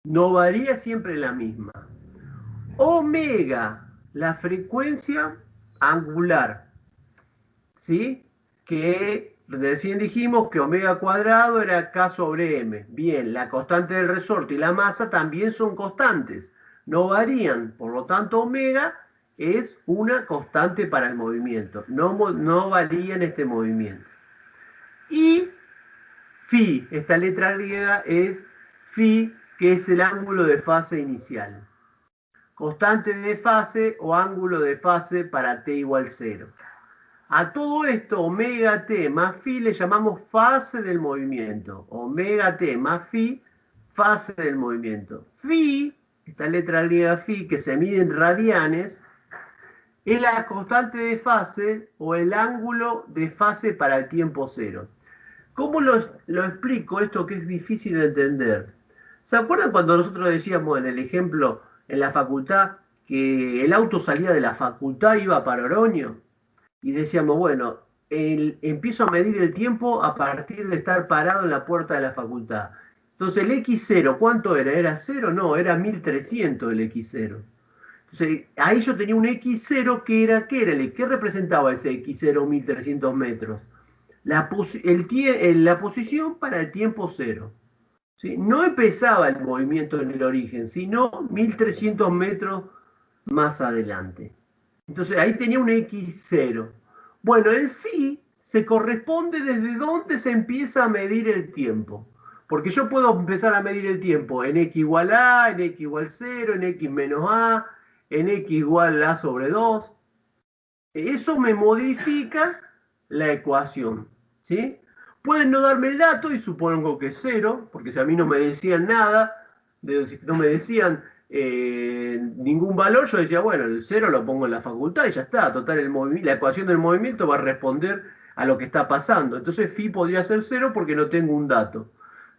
No varía siempre la misma. Omega, la frecuencia angular, ¿sí? Que recién dijimos que omega cuadrado era K sobre M. Bien, la constante del resorte y la masa también son constantes, no varían, por lo tanto omega es una constante para el movimiento, no varía en este movimiento. Y phi, esta letra griega es phi, que es el ángulo de fase inicial. Constante de fase o ángulo de fase para t igual 0. A todo esto, omega t más phi le llamamos fase del movimiento. Omega t más phi, fase del movimiento. Phi, esta letra griega phi, que se mide en radianes, es la constante de fase o el ángulo de fase para el tiempo cero. ¿Cómo lo explico esto que es difícil de entender? ¿Se acuerdan cuando nosotros decíamos en el ejemplo en la facultad que el auto salía de la facultad y iba para Oroño? Y decíamos, bueno, empiezo a medir el tiempo a partir de estar parado en la puerta de la facultad. Entonces el X0, ¿cuánto era? ¿Era 0? No, era 1300 el X0. Entonces ahí yo tenía un X0 que era, ¿qué representaba ese X0 1300 metros? La posición para el tiempo cero. ¿Sí? No empezaba el movimiento en el origen, sino 1300 metros más adelante. Entonces ahí tenía un x0. Bueno, el phi se corresponde desde dónde se empieza a medir el tiempo. Porque yo puedo empezar a medir el tiempo en x igual a, en x igual 0, en x menos a, en x igual a sobre 2. Eso me modifica la ecuación, ¿sí? Pueden no darme el dato y supongo que es 0, porque si a mí no me decían nada, no me decían ningún valor, yo decía, bueno, el 0 lo pongo en la facultad y ya está. Total, la ecuación del movimiento va a responder a lo que está pasando. Entonces phi podría ser 0 porque no tengo un dato.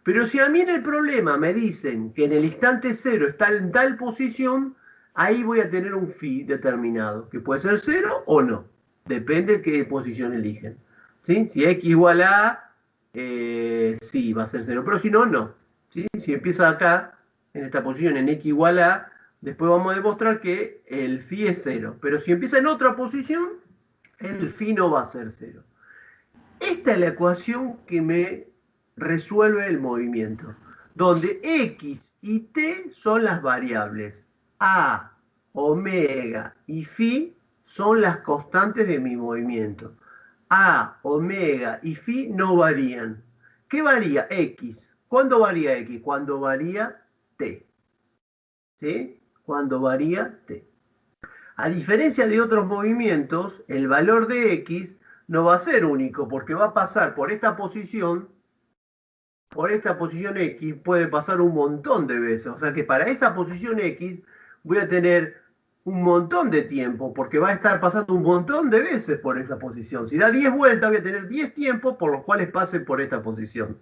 Pero si a mí en el problema me dicen que en el instante 0 está en tal posición, ahí voy a tener un phi determinado, que puede ser 0 o no. Depende de qué posición eligen. ¿Sí? Si x igual a, sí, va a ser 0. Pero si no, no. ¿Sí? Si empieza acá, en esta posición, en x igual a, después vamos a demostrar que el phi es 0. Pero si empieza en otra posición, el phi no va a ser 0. Esta es la ecuación que me resuelve el movimiento, donde x y t son las variables, a, omega y phi son las constantes de mi movimiento. A, omega y phi no varían. ¿Qué varía? X. ¿Cuándo varía X? Cuando varía T. ¿Sí? Cuando varía T. A diferencia de otros movimientos, el valor de X no va a ser único, porque va a pasar por esta posición X, puede pasar un montón de veces. O sea que para esa posición X voy a tener un montón de tiempo, porque va a estar pasando un montón de veces por esa posición. Si da 10 vueltas, voy a tener 10 tiempos por los cuales pase por esta posición.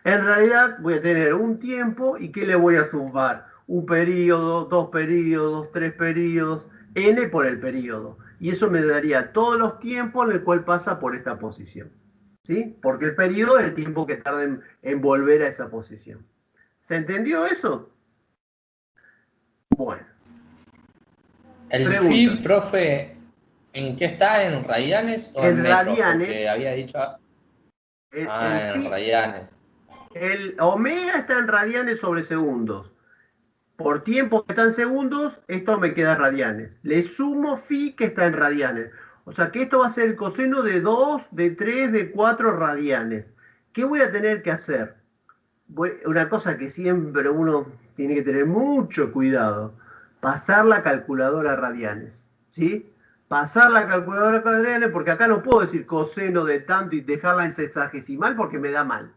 En realidad voy a tener un tiempo y ¿qué le voy a sumar? Un periodo, 2 periodos, 3 periodos, n por el periodo. Y eso me daría todos los tiempos en el cual pasa por esta posición. ¿Sí? Porque el periodo es el tiempo que tarda en volver a esa posición. ¿Se entendió eso? Bueno. El Preguntas. phi, profe, ¿en qué está? ¿En radianes o en metros? Radianes. Porque había dicho... en en radianes. El omega está en radianes sobre segundos. Por tiempo que está en segundos, esto me queda radianes. Le sumo phi que está en radianes. O sea que esto va a ser el coseno de 2, de 3, de 4 radianes. ¿Qué voy a tener que hacer? Una cosa que siempre uno tiene que tener mucho cuidado. Pasar la calculadora a radianes. ¿Sí? Pasar la calculadora a radianes, porque acá no puedo decir coseno de tanto y dejarla en sexagesimal porque me da mal.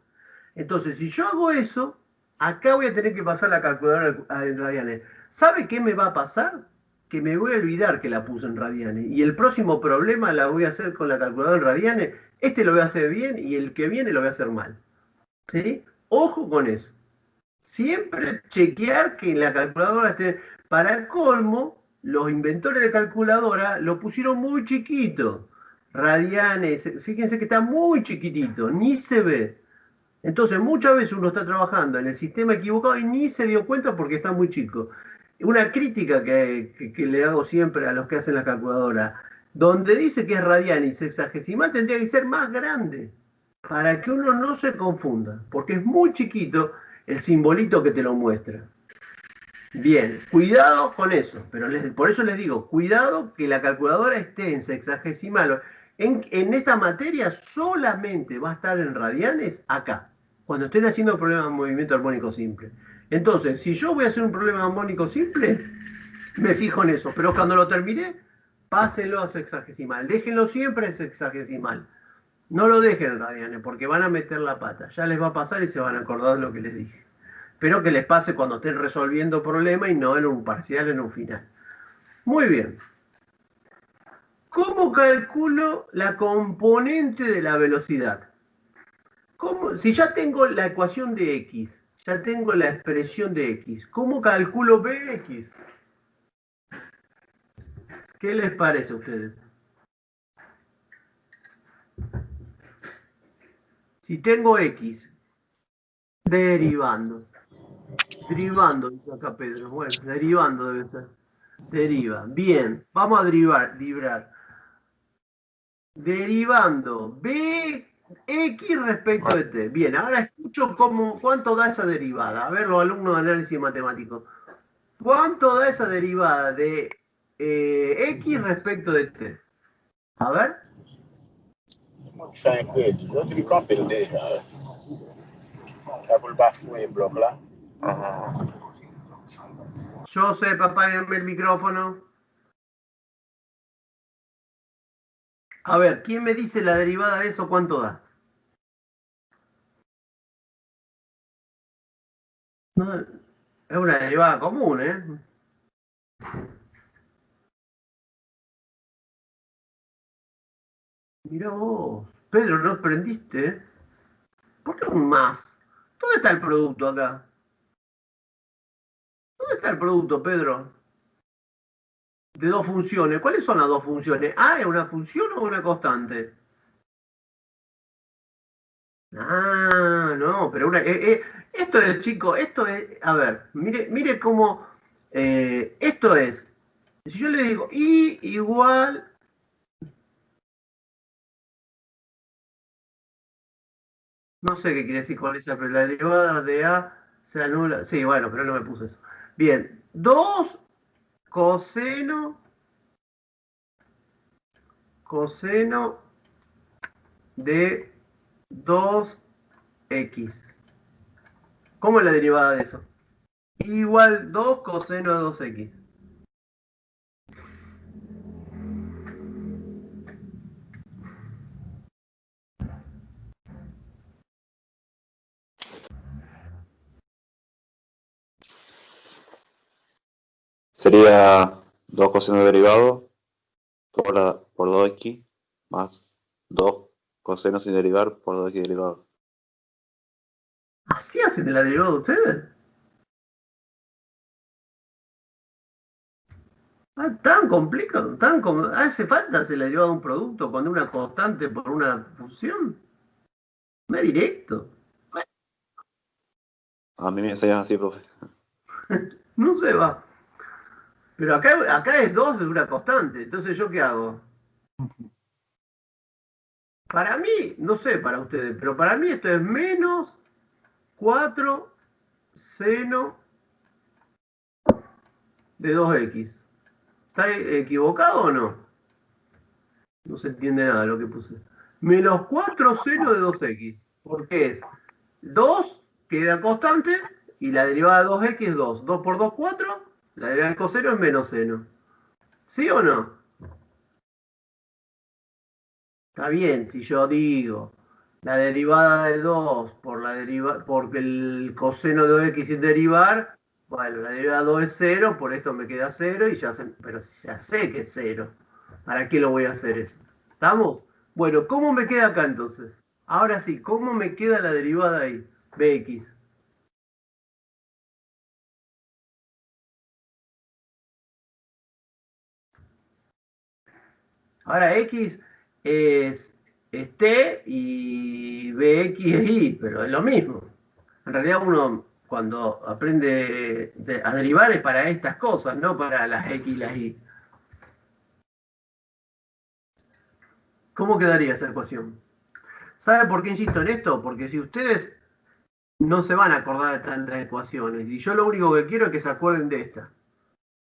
Entonces, si yo hago eso, acá voy a tener que pasar la calculadora en radianes. ¿Sabe qué me va a pasar? Que me voy a olvidar que la puse en radianes. Y el próximo problema la voy a hacer con la calculadora en radianes. Este lo voy a hacer bien y el que viene lo voy a hacer mal. ¿Sí? Ojo con eso. Siempre chequear que la calculadora esté... Para colmo, los inventores de calculadora lo pusieron muy chiquito. Radianes, fíjense que está muy chiquitito, ni se ve. Entonces, muchas veces uno está trabajando en el sistema equivocado y ni se dio cuenta porque está muy chico. Una crítica que le hago siempre a los que hacen la calculadora, donde dice que es radian y sexagesimal, tendría que ser más grande, para que uno no se confunda, porque es muy chiquito el simbolito que te lo muestra. Bien, cuidado con eso, pero por eso les digo, cuidado que la calculadora esté en sexagesimal. En esta materia solamente va a estar en radianes acá, cuando estén haciendo problemas de movimiento armónico simple. Entonces, si yo voy a hacer un problema armónico simple, me fijo en eso, pero cuando lo termine, pásenlo a sexagesimal. Déjenlo siempre en sexagesimal. No lo dejen en radianes, porque van a meter la pata. Ya les va a pasar y se van a acordar de lo que les dije. Espero que les pase cuando estén resolviendo problemas y no en un parcial, en un final. Muy bien. ¿Cómo calculo la componente de la velocidad? Si ya tengo la ecuación de x, ya tengo la expresión de x, ¿cómo calculo bx? ¿Qué les parece a ustedes? Si tengo x, derivando, dice acá Pedro, bueno, derivando debe ser, deriva, bien, vamos a derivar, derivando bx respecto de t, bien, ahora escucho cuánto da esa derivada, a ver los alumnos de análisis matemático, ¿cuánto da esa derivada de X respecto de T. A ver. Eu trincou a pelo dele, cara. Tá por baixo del bloque lá. Yo sé, papá, dame el micrófono. A ver, ¿quién me dice la derivada de eso cuánto da? No, es una derivada común, ¿eh? Mirá vos. Pedro, ¿no aprendiste? ¿Por qué un más? ¿Dónde está el producto acá? ¿Dónde está el producto, Pedro? De dos funciones. ¿Cuáles son las dos funciones? ¿A es una función o una constante? Ah, no, pero esto es, chicos, esto es, a ver, mire cómo, esto es, si yo le digo I igual, no sé qué quiere decir con esa, pero la derivada de A se anula, sí, bueno, pero no me puse eso. Bien, 2 coseno de 2x. ¿Cómo es la derivada de eso? Igual 2 coseno de 2x. Sería 2 coseno de derivado por 2x más 2 coseno sin derivar por 2x derivado. ¿Así hacen la derivada de ustedes? Ah, tan complicado, hace falta hacer la derivada de un producto cuando una constante por una función. No es directo. A mí me enseñan así, profe. No se va. Pero acá es 2 de una constante. Entonces, ¿yo qué hago? Para mí, no sé para ustedes, pero para mí esto es menos 4 seno de 2x. ¿Está equivocado o no? No se entiende nada lo que puse. Menos 4 seno de 2x. Porque es 2 queda constante y la derivada de 2x es 2. 2 por 2, 4. La derivada del coseno es menos seno. ¿Sí o no? Está bien, si yo digo la derivada de 2 porque el coseno de 2x sin derivar, bueno, la derivada de 2 es 0, por esto me queda 0 y pero ya sé que es 0. ¿Para qué lo voy a hacer eso? ¿Estamos? Bueno, ¿cómo me queda acá entonces? Ahora sí, ¿cómo me queda la derivada ahí? Bx. Ahora x es t y bx es y, pero es lo mismo. En realidad uno cuando aprende a derivar es para estas cosas, no para las x y las y. ¿Cómo quedaría esa ecuación? ¿Sabe por qué insisto en esto? Porque si ustedes no se van a acordar de tantas ecuaciones, y yo lo único que quiero es que se acuerden de esta.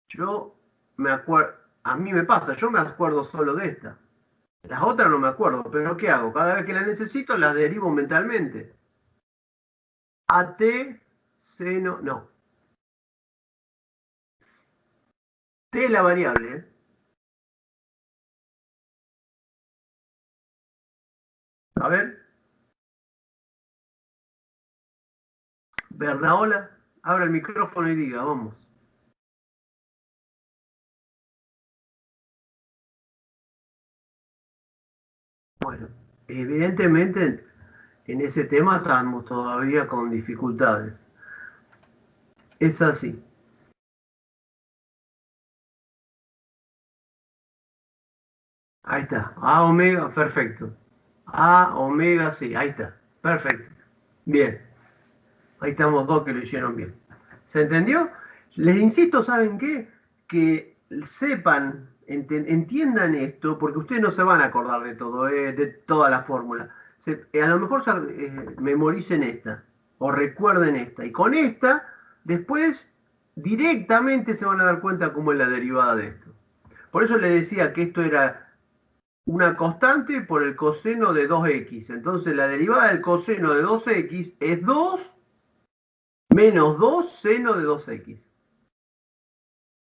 Yo me acuerdo, a mí me pasa, yo me acuerdo solo de esta. Las otras no me acuerdo, pero ¿qué hago? Cada vez que las necesito las derivo mentalmente. AT seno, no. T es la variable, ¿eh? A ver. Bernaola, abra el micrófono y diga, vamos. Bueno, evidentemente en ese tema estamos todavía con dificultades. Es así. Ahí está. A omega, perfecto. A omega, sí, ahí está. Perfecto. Bien. Ahí estamos dos que lo hicieron bien. ¿Se entendió? Les insisto, ¿saben qué? Que sepan, entiendan esto, porque ustedes no se van a acordar de todo, de toda la fórmula. A lo mejor memoricen esta, o recuerden esta, y con esta, después directamente se van a dar cuenta cómo es la derivada de esto. Por eso le decía que esto era una constante por el coseno de 2x. Entonces la derivada del coseno de 2x es 2 menos 2 seno de 2x.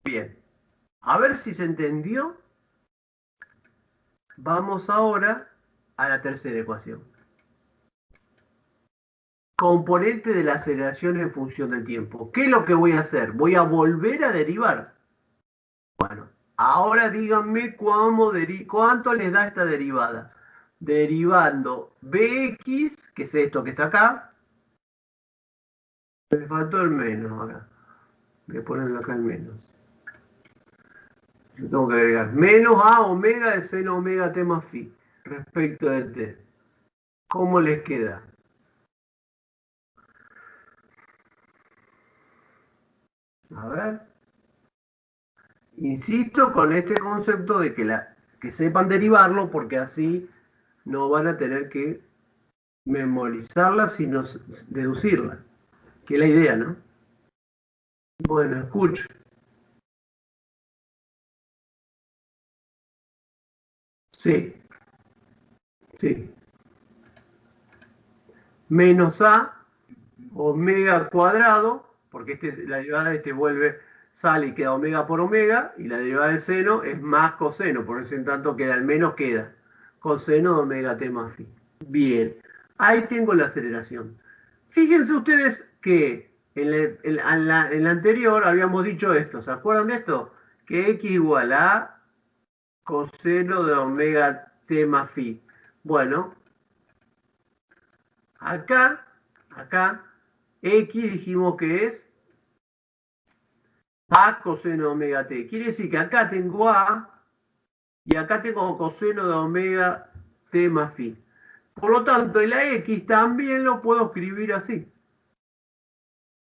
Bien, a ver si se entendió. Vamos ahora a la tercera ecuación. Componente de la aceleración en función del tiempo. ¿Qué es lo que voy a hacer? Voy a volver a derivar. Bueno, ahora díganme cuánto les da esta derivada. Derivando bx, que es esto que está acá. Me faltó el menos ahora. Voy a ponerlo acá el menos. Yo tengo que agregar menos a omega de seno omega t más phi respecto de t. ¿Cómo les queda? A ver. Insisto con este concepto de que sepan derivarlo, porque así no van a tener que memorizarla, sino deducirla. Que es la idea, ¿no? Bueno, escucho. Sí. Sí. Menos a omega cuadrado, porque la derivada de este sale y queda omega por omega, y la derivada del seno es más coseno, por eso en tanto queda el menos queda coseno de omega t más phi. Bien, ahí tengo la aceleración. Fíjense ustedes que en la anterior habíamos dicho esto, ¿se acuerdan de esto? Que x igual a coseno de omega t más phi. Bueno, acá, x dijimos que es a coseno de omega t. Quiere decir que acá tengo a y acá tengo coseno de omega t más phi. Por lo tanto, el x también lo puedo escribir así.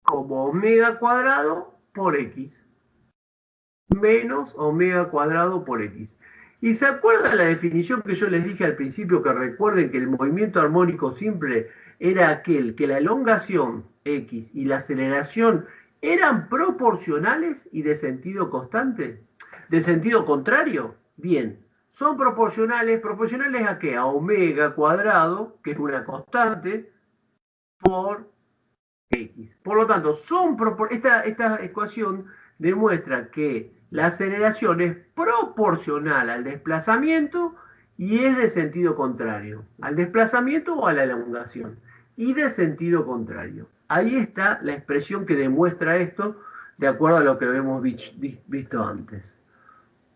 Como omega cuadrado por x. Menos omega cuadrado por x. ¿Y se acuerdan la definición que yo les dije al principio? Que recuerden que el movimiento armónico simple era aquel que la elongación x y la aceleración eran proporcionales y de sentido constante. ¿De sentido contrario? Bien, son proporcionales. ¿Proporcionales a qué? A omega cuadrado, que es una constante, por x. Por lo tanto, esta ecuación demuestra que la aceleración es proporcional al desplazamiento y es de sentido contrario. Al desplazamiento o a la elongación. Y de sentido contrario. Ahí está la expresión que demuestra esto, de acuerdo a lo que hemos visto antes.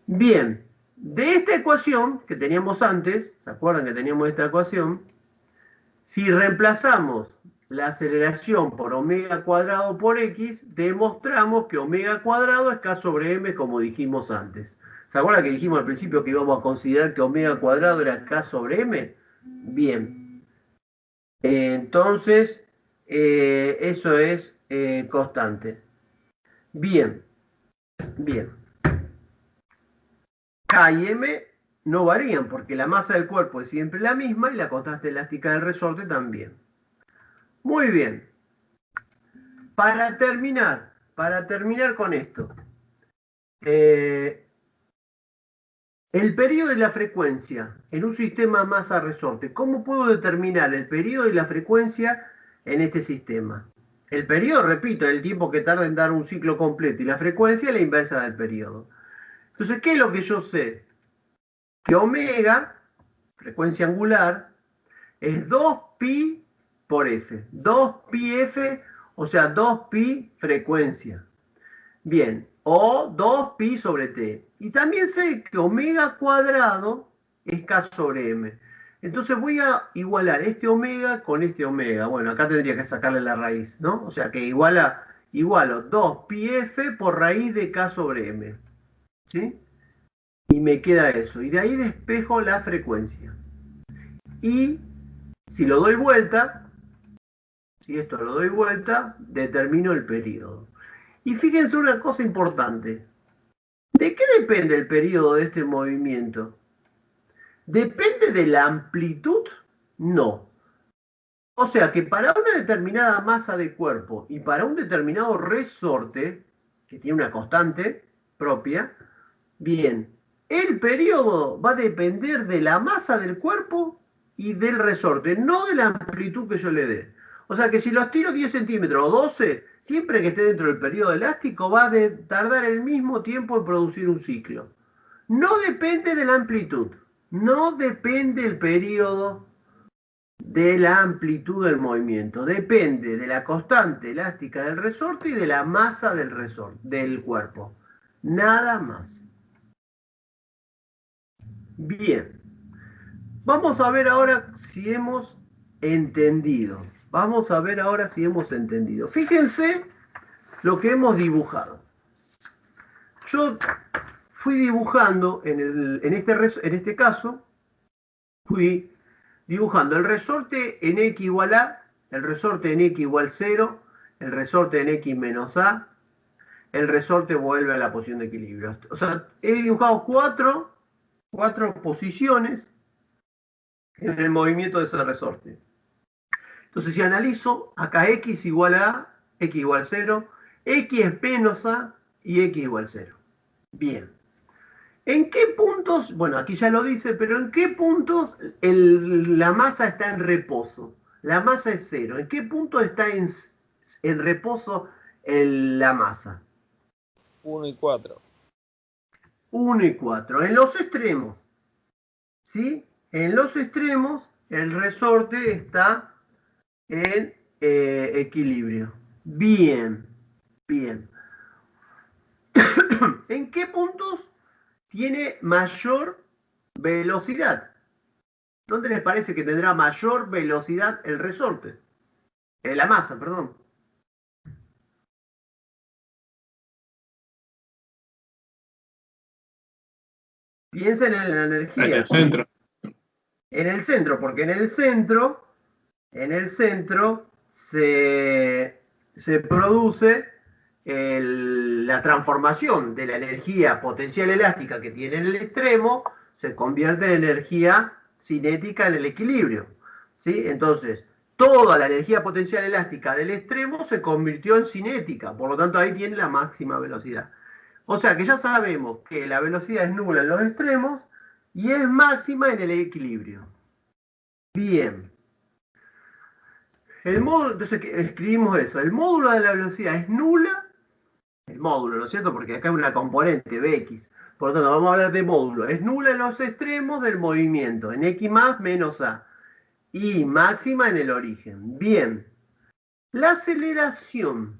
Bien, de esta ecuación que teníamos antes, ¿se acuerdan que teníamos esta ecuación? Si reemplazamos la aceleración por omega cuadrado por x, demostramos que omega cuadrado es k sobre m, como dijimos antes. ¿Se acuerdan que dijimos al principio que íbamos a considerar que omega cuadrado era k sobre m? Bien. Entonces, eso es constante. Bien. Bien. K y m no varían porque la masa del cuerpo es siempre la misma y la constante elástica del resorte también. Muy bien. Para terminar con esto, el periodo y la frecuencia en un sistema masa-resorte. ¿Cómo puedo determinar el periodo y la frecuencia en este sistema? El periodo, repito, es el tiempo que tarda en dar un ciclo completo y la frecuencia es la inversa del periodo. Entonces, ¿qué es lo que yo sé? Que omega, frecuencia angular, es 2pi por f. 2πf, o sea, 2pi frecuencia. Bien, o 2pi sobre t. Y también sé que omega cuadrado es k sobre m. Entonces voy a igualar este omega con este omega. Bueno, acá tendría que sacarle la raíz, ¿no? O sea que igualo 2πf por raíz de k sobre m. ¿Sí? Y me queda eso. Y de ahí despejo la frecuencia. Y si lo doy vuelta, si esto lo doy vuelta, determino el periodo. Y fíjense una cosa importante. ¿De qué depende el periodo de este movimiento? ¿Depende de la amplitud? No. O sea que para una determinada masa de cuerpo y para un determinado resorte, que tiene una constante propia, bien, el periodo va a depender de la masa del cuerpo y del resorte, no de la amplitud que yo le dé. O sea que si los tiro 10 centímetros o 12, siempre que esté dentro del periodo elástico va a tardar el mismo tiempo en producir un ciclo. No depende de la amplitud, no depende el periodo de la amplitud del movimiento, depende de la constante elástica del resorte y de la masa del resorte, del cuerpo. Nada más. Bien. Vamos a ver ahora si hemos entendido. Vamos a ver ahora si hemos entendido. Fíjense lo que hemos dibujado. Yo fui dibujando, en este caso, fui dibujando el resorte en X igual A, el resorte en X igual 0, el resorte en X menos A, el resorte vuelve a la posición de equilibrio. O sea, he dibujado cuatro posiciones en el movimiento de ese resorte. Entonces, si analizo, acá X igual a A, X igual 0, X es menos A y X igual 0. Bien. ¿En qué puntos? Bueno, aquí ya lo dice, pero ¿en qué puntos la masa está en reposo? La masa es 0. ¿En qué punto está en reposo la masa? 1 y 4. 1 y 4. En los extremos. ¿Sí? En los extremos, el resorte está en equilibrio. Bien, bien. ¿En qué puntos tiene mayor velocidad? ¿Dónde les parece que tendrá mayor velocidad el resorte? La masa, perdón. Piensen en la energía. En el centro. En el centro, porque en el centro se produce la transformación de la energía potencial elástica que tiene en el extremo, se convierte en energía cinética en el equilibrio. ¿Sí? Entonces, toda la energía potencial elástica del extremo se convirtió en cinética, por lo tanto ahí tiene la máxima velocidad. O sea que ya sabemos que la velocidad es nula en los extremos y es máxima en el equilibrio. Bien. El módulo, entonces escribimos eso. El módulo de la velocidad es nula. El módulo, ¿no es cierto? Porque acá hay una componente, Bx. Por lo tanto, vamos a hablar de módulo. Es nula en los extremos del movimiento. En X más menos A. Y máxima en el origen. Bien. La aceleración.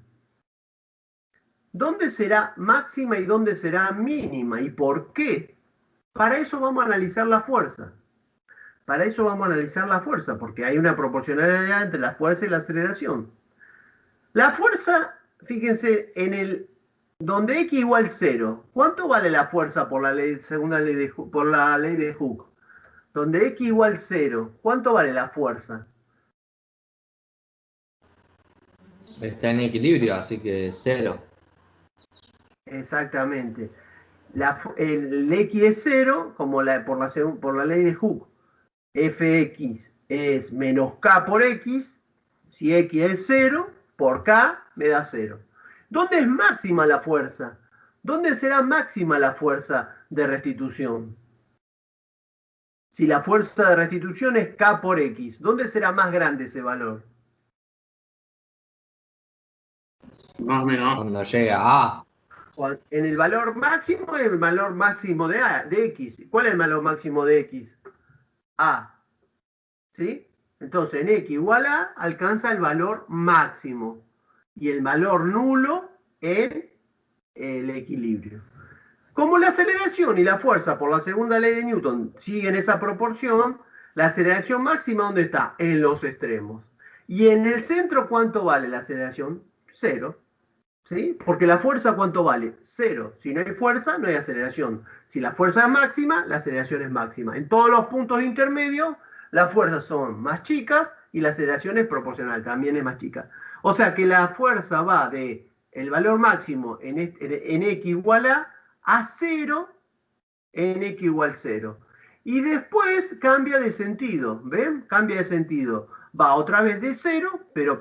¿Dónde será máxima y dónde será mínima? ¿Y por qué? Para eso vamos a analizar la fuerza. Para eso vamos a analizar la fuerza, porque hay una proporcionalidad entre la fuerza y la aceleración. La fuerza, fíjense, donde X igual 0, ¿cuánto vale la fuerza por la ley de Hooke? Donde X igual 0, ¿cuánto vale la fuerza? Está en equilibrio, así que 0. Exactamente. El X es 0, como por la ley de Hooke. Fx es menos K por X. Si X es 0, por K me da 0. ¿Dónde es máxima la fuerza? ¿Dónde será máxima la fuerza de restitución? Si la fuerza de restitución es K por X, ¿dónde será más grande ese valor? Más o menos. Cuando llega a A. En el valor máximo, el valor máximo de X. ¿Cuál es el valor máximo de X? A. ¿Sí? Entonces, en X igual a, alcanza el valor máximo. Y el valor nulo en el equilibrio. Como la aceleración y la fuerza por la segunda ley de Newton siguen esa proporción, la aceleración máxima, ¿dónde está? En los extremos. Y en el centro, ¿cuánto vale la aceleración? 0. ¿Sí? Porque la fuerza, ¿cuánto vale? 0. Si no hay fuerza, no hay aceleración. Si la fuerza es máxima, la aceleración es máxima. En todos los puntos intermedios, las fuerzas son más chicas y la aceleración es proporcional, también es más chica. O sea que la fuerza va de el valor máximo en X igual a 0 en X igual 0. Y después cambia de sentido, ¿ven? Cambia de sentido. Va otra vez de 0, pero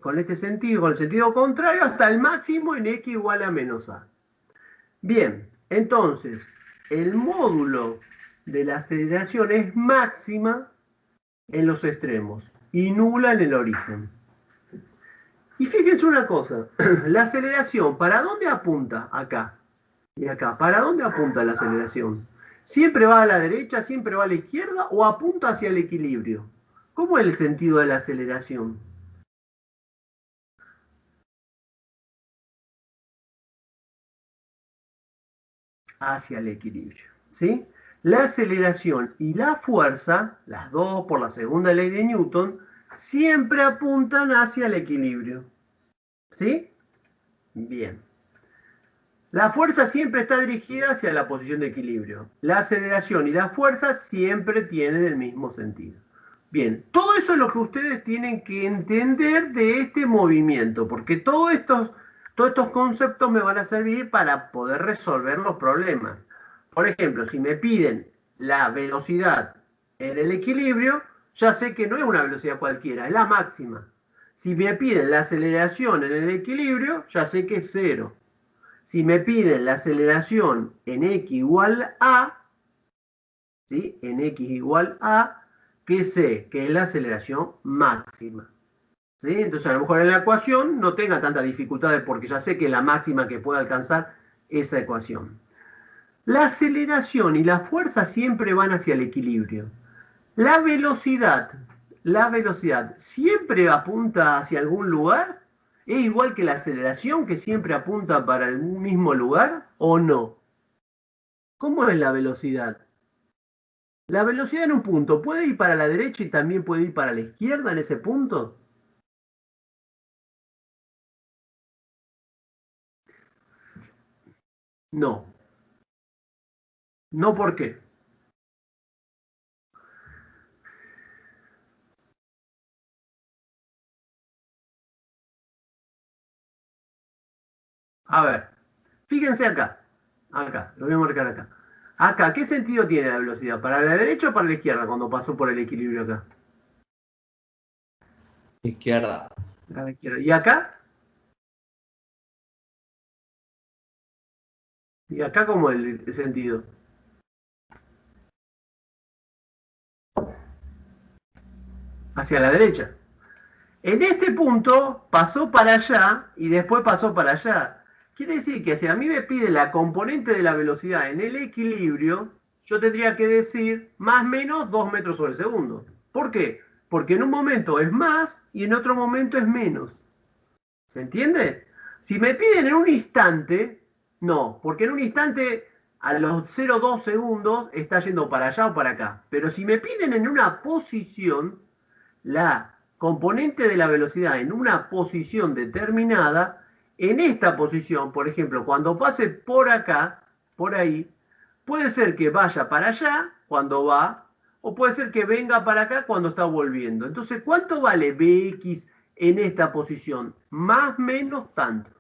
con este sentido, con el sentido contrario, hasta el máximo en X igual a menos A. Bien, entonces, el módulo de la aceleración es máxima en los extremos y nula en el origen. Y fíjense una cosa, la aceleración, ¿para dónde apunta? Acá y acá. ¿Para dónde apunta la aceleración? ¿Siempre va a la derecha, siempre va a la izquierda o apunta hacia el equilibrio? ¿Cómo es el sentido de la aceleración? Hacia el equilibrio, ¿sí? La aceleración y la fuerza, las dos por la segunda ley de Newton, siempre apuntan hacia el equilibrio, ¿sí? Bien. La fuerza siempre está dirigida hacia la posición de equilibrio. La aceleración y la fuerza siempre tienen el mismo sentido. Bien, todo eso es lo que ustedes tienen que entender de este movimiento, porque todos estos conceptos me van a servir para poder resolver los problemas. Por ejemplo, si me piden la velocidad en el equilibrio, ya sé que no es una velocidad cualquiera, es la máxima. Si me piden la aceleración en el equilibrio, ya sé que es 0. Si me piden la aceleración en x igual a, ¿sí? En x igual a, que sé que es la aceleración máxima, ¿sí? Entonces a lo mejor en la ecuación no tenga tantas dificultades porque ya sé que es la máxima que puede alcanzar esa ecuación. La aceleración y la fuerza siempre van hacia el equilibrio. La velocidad siempre apunta hacia algún lugar. ¿Es igual que la aceleración que siempre apunta para el mismo lugar o no? ¿Cómo es la velocidad? La velocidad en un punto puede ir para la derecha y también puede ir para la izquierda en ese punto. No. No, ¿por qué? A ver, fíjense acá. Acá, lo voy a marcar acá. Acá, ¿qué sentido tiene la velocidad? ¿Para la derecha o para la izquierda cuando pasó por el equilibrio acá? Izquierda. A la izquierda. ¿Y acá? ¿Y acá cómo es el sentido? Hacia la derecha. En este punto pasó para allá y después pasó para allá. Quiere decir que si a mí me pide la componente de la velocidad en el equilibrio, yo tendría que decir más o menos 2 metros sobre segundo. ¿Por qué? Porque en un momento es más y en otro momento es menos. ¿Se entiende? Si me piden en un instante, no, porque en un instante a los 0,2 segundos está yendo para allá o para acá. Pero si me piden en una posición, la componente de la velocidad en una posición determinada, en esta posición, por ejemplo, cuando pase por acá, por ahí, puede ser que vaya para allá cuando va, o puede ser que venga para acá cuando está volviendo. Entonces, ¿cuánto vale Bx en esta posición? Más menos tanto.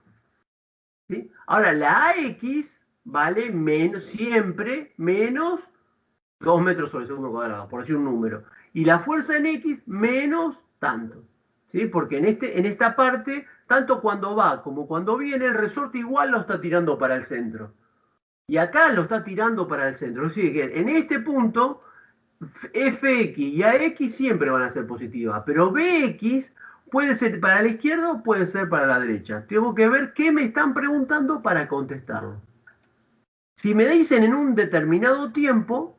¿Sí? Ahora, la AX vale menos, siempre menos 2 metros sobre segundo cuadrado, por decir un número. Y la fuerza en X menos tanto. ¿Sí? Porque en esta parte, tanto cuando va como cuando viene, el resorte igual lo está tirando para el centro. Y acá lo está tirando para el centro. Es decir, que en este punto, Fx y Ax siempre van a ser positivas. Pero Bx puede ser para la izquierda o puede ser para la derecha. Tengo que ver qué me están preguntando para contestarlo. Si me dicen en un determinado tiempo,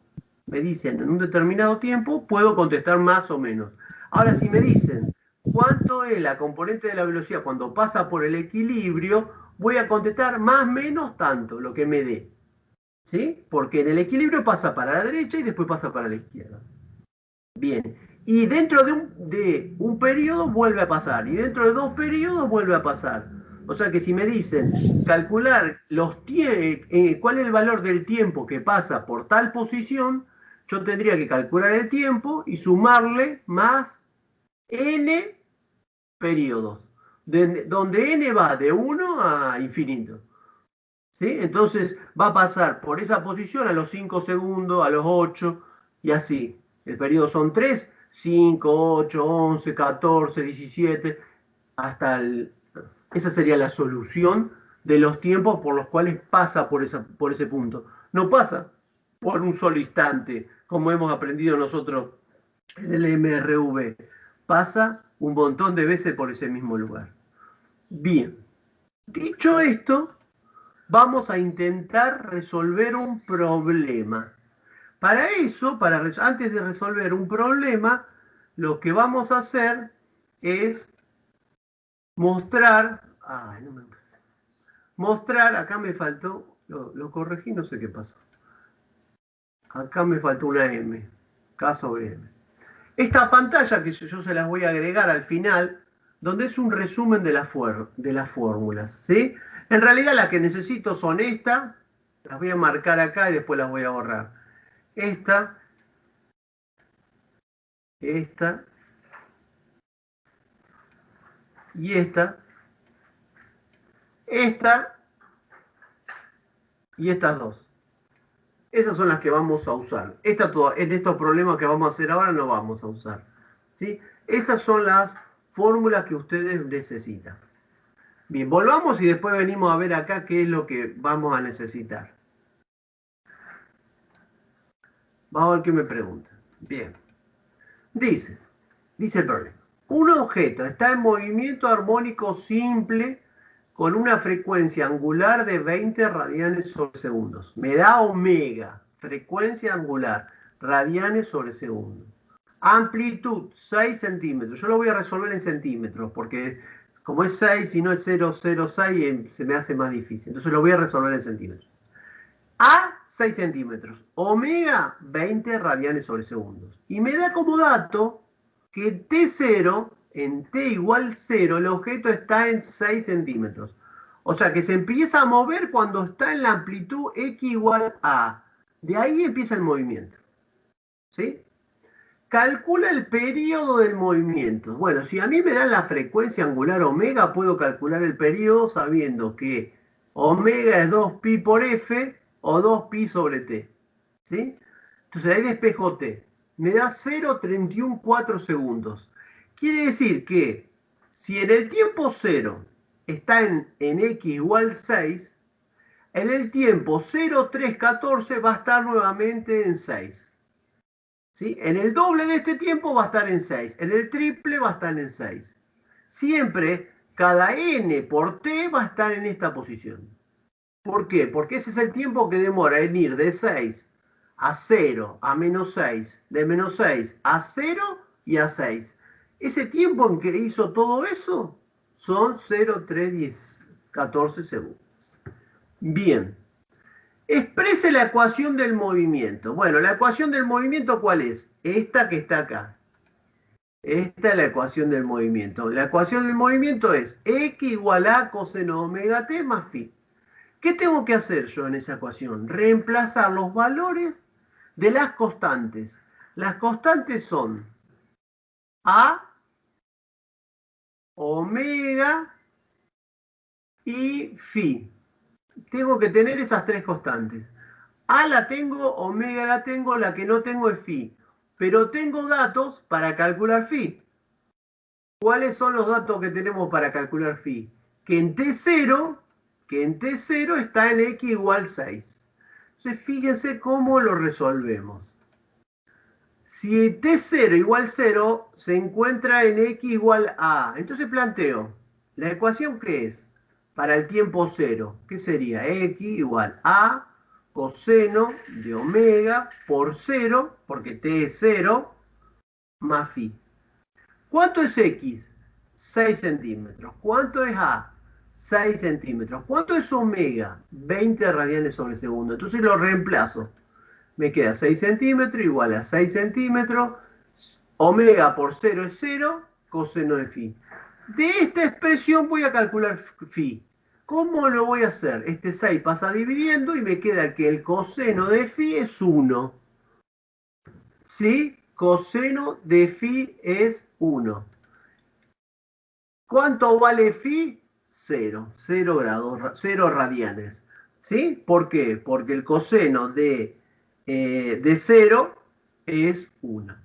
puedo contestar más o menos. Ahora, si me dicen cuánto es la componente de la velocidad cuando pasa por el equilibrio, voy a contestar más o menos tanto, lo que me dé. ¿Sí? Porque en el equilibrio pasa para la derecha y después pasa para la izquierda. Bien. Y dentro de un periodo vuelve a pasar. Y dentro de 2 periodos vuelve a pasar. O sea que si me dicen calcular cuál es el valor del tiempo que pasa por tal posición, yo tendría que calcular el tiempo y sumarle más n periodos, donde n va de 1 a infinito. ¿Sí? Entonces va a pasar por esa posición a los 5 segundos, a los 8 y así. El periodo son 3, 5, 8, 11, 14, 17, hasta el... Esa sería la solución de los tiempos por los cuales pasa por ese punto. No pasa, por un solo instante, como hemos aprendido nosotros en el MRV. Pasa un montón de veces por ese mismo lugar. Bien, dicho esto, vamos a intentar resolver un problema. Para eso, antes de resolver un problema, lo que vamos a hacer es mostrar, acá me faltó, lo corregí, no sé qué pasó. Acá me faltó una M, K sobre M. Esta pantalla que yo se las voy a agregar al final, donde es un resumen de las fórmulas, ¿sí? En realidad las que necesito son estas, las voy a marcar acá y después las voy a borrar. Esta, y estas y estas dos. Esas son las que vamos a usar. En estos problemas que vamos a hacer ahora no vamos a usar, ¿sí? Esas son las fórmulas que ustedes necesitan. Bien, volvamos y después venimos a ver acá qué es lo que vamos a necesitar. Vamos a ver qué me preguntan. Bien. Dice el problema. Un objeto está en movimiento armónico simple con una frecuencia angular de 20 radianes sobre segundos. Me da omega, frecuencia angular, radianes sobre segundo. Amplitud, 6 centímetros. Yo lo voy a resolver en centímetros, porque como es 6 y no es 0,06, se me hace más difícil. Entonces lo voy a resolver en centímetros. A, 6 centímetros. Omega, 20 radianes sobre segundos. Y me da como dato que T0, en T igual 0, el objeto está en 6 centímetros. O sea que se empieza a mover cuando está en la amplitud X igual A. De ahí empieza el movimiento. ¿Sí? Calcula el periodo del movimiento. Bueno, si a mí me dan la frecuencia angular omega, puedo calcular el periodo sabiendo que omega es 2pi por F o 2pi sobre T. ¿Sí? Entonces ahí despejo T. Me da 0,314 segundos. Quiere decir que si en el tiempo 0 está en X igual 6, en el tiempo 0,314 va a estar nuevamente en 6. ¿Sí? En el doble de este tiempo va a estar en 6. En el triple va a estar en 6. Siempre cada n por t va a estar en esta posición. ¿Por qué? Porque ese es el tiempo que demora en ir de 6 a 0, a menos 6, de menos 6 a 0 y a 6. Ese tiempo en que hizo todo eso son 0,314 segundos. Bien. Exprese la ecuación del movimiento. Bueno, la ecuación del movimiento, ¿cuál es? Esta que está acá. Esta es la ecuación del movimiento. La ecuación del movimiento es X igual a coseno omega t más phi. ¿Qué tengo que hacer yo en esa ecuación? Reemplazar los valores de las constantes. Las constantes son A, omega y phi. Tengo que tener esas tres constantes. A la tengo, omega la tengo, la que no tengo es phi. Pero tengo datos para calcular phi. ¿Cuáles son los datos que tenemos para calcular phi? Que en T0 está en X igual 6. Entonces fíjense cómo lo resolvemos. Si T0 igual 0, se encuentra en X igual A. Entonces planteo, ¿la ecuación qué es? Para el tiempo 0, ¿qué sería? X igual a coseno de omega por 0, porque t es 0, más phi. ¿Cuánto es X? 6 centímetros. ¿Cuánto es A? 6 centímetros. ¿Cuánto es omega? 20 radianes sobre segundo. Entonces lo reemplazo. Me queda 6 centímetros igual a 6 centímetros. Omega por 0 es 0, coseno de phi. De esta expresión voy a calcular phi. ¿Cómo lo voy a hacer? Este 6 pasa dividiendo y me queda que el coseno de phi es 1. ¿Sí? Coseno de phi es 1. ¿Cuánto vale phi? 0. 0 grados, 0 radianes. ¿Sí? ¿Por qué? Porque el coseno de 0 es 1.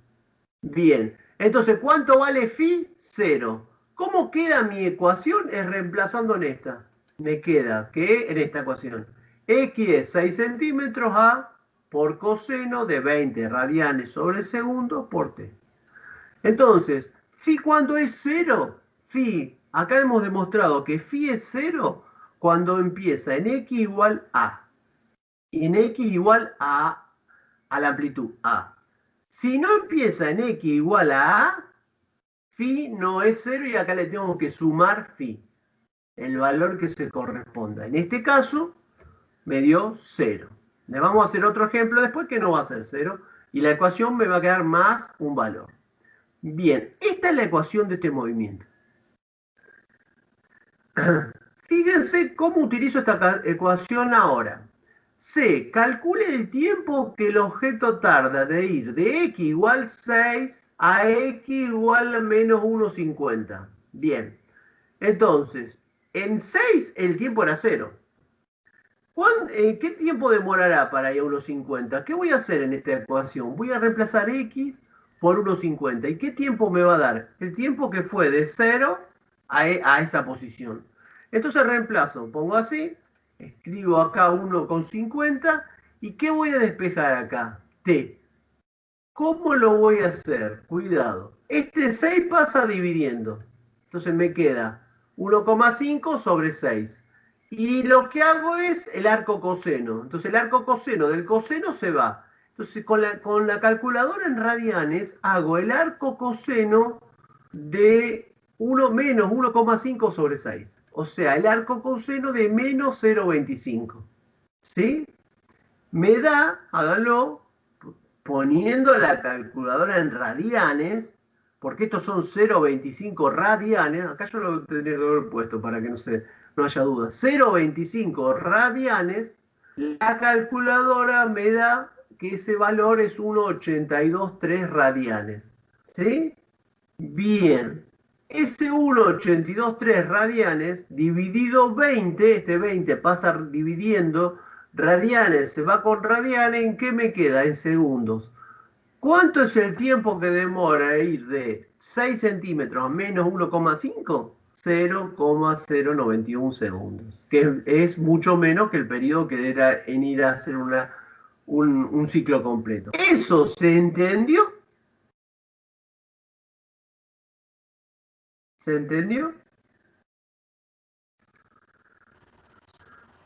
Bien. Entonces, ¿cuánto vale phi? 0. ¿Cómo queda mi ecuación? Es reemplazando en esta. Me queda que en esta ecuación X es 6 centímetros A por coseno de 20 radianes sobre segundo por t. Entonces, phi cuando es 0, phi, acá hemos demostrado que phi es 0 cuando empieza en x igual a. Y en x igual a la amplitud a. Si no empieza en x igual a a, phi no es 0 y acá le tengo que sumar phi, el valor que se corresponda. En este caso, me dio 0. Le vamos a hacer otro ejemplo después que no va a ser 0. Y la ecuación me va a quedar más un valor. Bien, esta es la ecuación de este movimiento. Fíjense cómo utilizo esta ecuación ahora. C, calcule el tiempo que el objeto tarda de ir de x igual 6 a x igual a menos 1,50. Bien, entonces, en 6 el tiempo era 0. ¿Qué tiempo demorará para ir a 1,50? ¿Qué voy a hacer en esta ecuación? Voy a reemplazar x por 1,50. ¿Y qué tiempo me va a dar? El tiempo que fue de 0 a esa posición. Entonces reemplazo, pongo así, escribo acá 1,50. ¿Y qué voy a despejar acá? T. ¿Cómo lo voy a hacer? Cuidado. Este 6 pasa dividiendo. Entonces me queda 1,5 sobre 6. Y lo que hago es el arco coseno. Entonces el arco coseno del coseno se va. Entonces con la calculadora en radianes hago el arco coseno de 1 menos 1,5 sobre 6. O sea, el arco coseno de menos 0,25. ¿Sí? Me da, háganlo, poniendo la calculadora en radianes, porque estos son 0,25 radianes. Acá yo lo tendría que haber puesto para que no haya duda. 0,25 radianes. La calculadora me da que ese valor es 1,823 radianes. ¿Sí? Bien. Ese 1,823 radianes dividido 20, este 20 pasa dividiendo, radianes se va con radianes, ¿en qué me queda? En segundos. ¿Cuánto es el tiempo que demora ir de 6 centímetros a menos 1,5? 0,091 segundos, que es mucho menos que el periodo que era en ir a hacer un ciclo completo. ¿Eso se entendió? ¿Se entendió?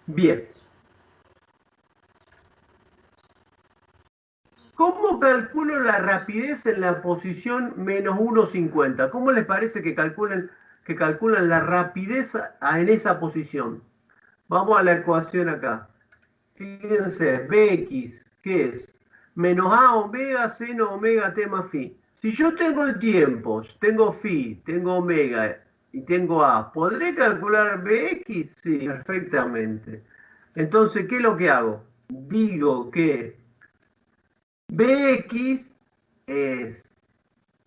Bien. ¿Cómo calculo la rapidez en la posición menos 1,50? ¿Cómo les parece que calculan la rapidez en esa posición? Vamos a la ecuación acá. Fíjense, Bx, ¿qué es? Menos A omega seno omega t más phi. Si yo tengo el tiempo, tengo phi, tengo omega y tengo A, ¿podré calcular Bx? Sí, perfectamente. Entonces, ¿qué es lo que hago? Digo que Bx es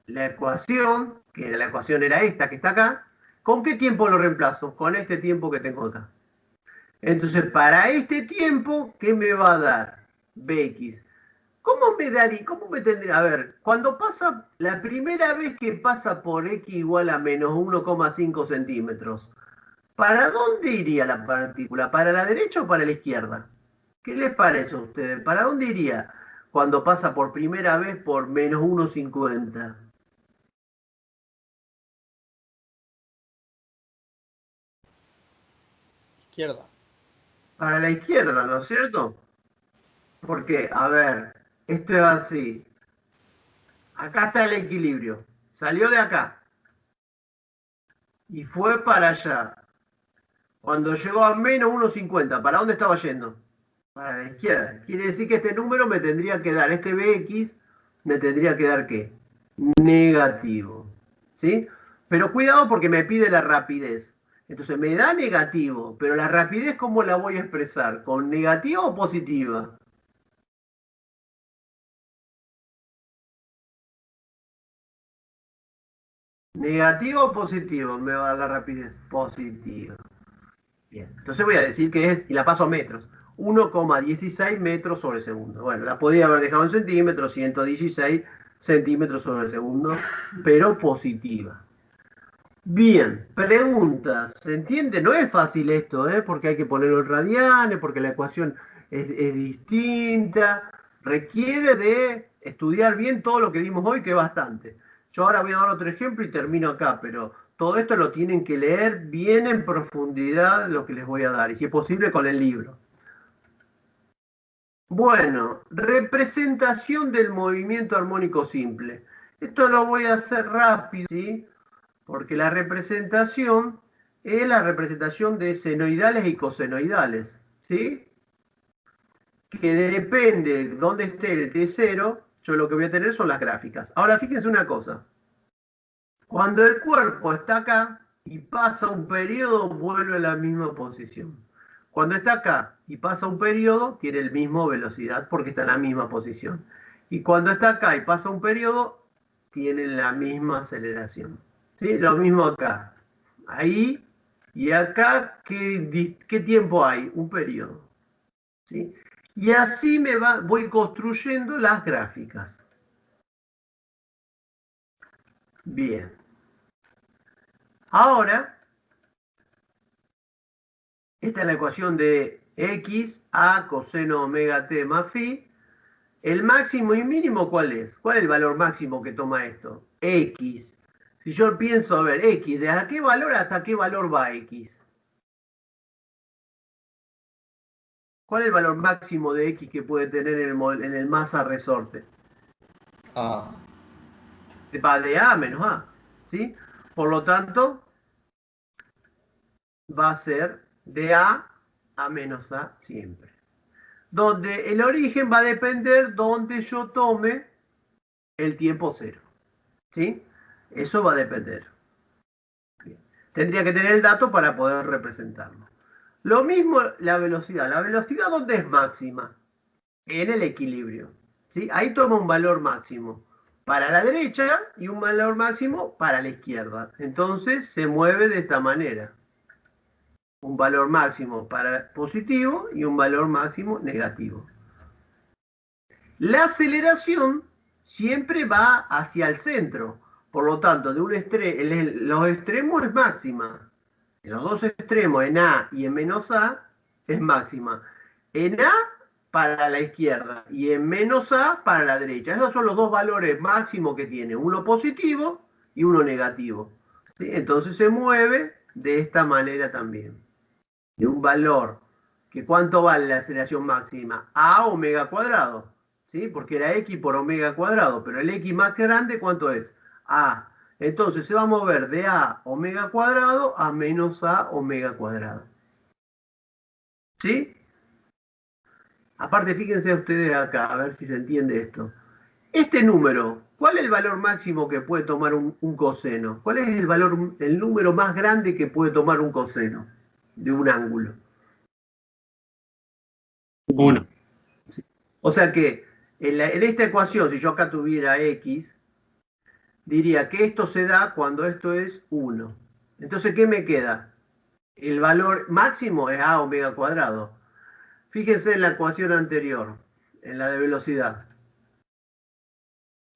la ecuación, que la ecuación era esta que está acá. ¿Con qué tiempo lo reemplazo? Con este tiempo que tengo acá. Entonces, para este tiempo, ¿qué me va a dar? Bx. ¿Cómo me tendría? A ver, cuando pasa, la primera vez que pasa por x igual a menos 1,5 centímetros, ¿para dónde iría la partícula? ¿Para la derecha o para la izquierda? ¿Qué les parece a ustedes? ¿Para dónde iría cuando pasa por primera vez por menos 1,50? Izquierda. Para la izquierda, ¿no es cierto? Porque, a ver, esto es así. Acá está el equilibrio. Salió de acá. Y fue para allá. Cuando llegó a menos 1,50, ¿para dónde estaba yendo? Para la izquierda. Quiere decir que este número me tendría que dar, este Bx, me tendría que dar ¿qué? Negativo. ¿Sí? Pero cuidado porque me pide la rapidez. Entonces me da negativo, pero la rapidez, ¿cómo la voy a expresar? ¿Con negativa o positiva? ¿Negativo o positivo? Me va a dar la rapidez positiva. Bien, entonces voy a decir que es, y la paso a metros, 1,16 metros sobre segundo. Bueno, la podría haber dejado en centímetros, 116 centímetros sobre segundo, pero positiva. Bien, preguntas. ¿Se entiende? No es fácil esto, porque hay que ponerlo en radianes, porque la ecuación es distinta. requiere de estudiar bien todo lo que dimos hoy, que es bastante. Yo ahora voy a dar otro ejemplo y termino acá, pero todo esto lo tienen que leer bien en profundidad lo que les voy a dar, y si es posible con el libro. Bueno, representación del movimiento armónico simple. Esto lo voy a hacer rápido, ¿sí? Porque la representación es la representación de senoidales y cosenoidales, ¿sí? Que depende de dónde esté el T0, yo lo que voy a tener son las gráficas. Ahora fíjense una cosa. Cuando el cuerpo está acá y pasa un periodo, vuelve a la misma posición. Cuando está acá y pasa un periodo, tiene el mismo velocidad porque está en la misma posición. Y cuando está acá y pasa un periodo, tiene la misma aceleración. ¿Sí? Lo mismo acá. Ahí y acá, ¿qué tiempo hay? Un periodo. ¿Sí? Y así voy construyendo las gráficas. Bien. Ahora, esta es la ecuación de x a coseno omega t más phi. ¿El máximo y mínimo cuál es? ¿Cuál es el valor máximo que toma esto? X. Si yo pienso, a ver, x, ¿desde qué valor hasta qué valor va x? ¿Cuál es el valor máximo de x que puede tener en el masa resorte? A. Va de a menos a. ¿Sí? Por lo tanto, va a ser de a menos a siempre. Donde el origen va a depender donde yo tome el tiempo cero. ¿Sí? Eso va a depender. Bien. Tendría que tener el dato para poder representarlo. Lo mismo la velocidad. ¿La velocidad dónde es máxima? En el equilibrio. ¿Sí? Ahí toma un valor máximo para la derecha y un valor máximo para la izquierda. Entonces se mueve de esta manera. Un valor máximo para positivo y un valor máximo negativo. La aceleración siempre va hacia el centro. Por lo tanto, de los extremos es máxima. En los dos extremos, en A y en menos A, es máxima. En A para la izquierda y en menos A para la derecha. Esos son los dos valores máximos que tiene. Uno positivo y uno negativo. ¿Sí? Entonces se mueve de esta manera también. De un valor, que ¿cuánto vale la aceleración máxima? A omega cuadrado, ¿sí? Porque era x por omega cuadrado, pero el x más grande, ¿cuánto es? A. Entonces se va a mover de a omega cuadrado a menos a omega cuadrado. ¿Sí? Aparte, fíjense ustedes acá, a ver si se entiende esto. Este número, ¿cuál es el valor máximo que puede tomar un coseno? ¿Cuál es el número más grande que puede tomar un coseno de un ángulo? 1. ¿Sí? O sea que en esta ecuación, si yo acá tuviera x, diría que esto se da cuando esto es 1. Entonces, ¿qué me queda? El valor máximo es a omega cuadrado. Fíjense en la ecuación anterior, en la de velocidad.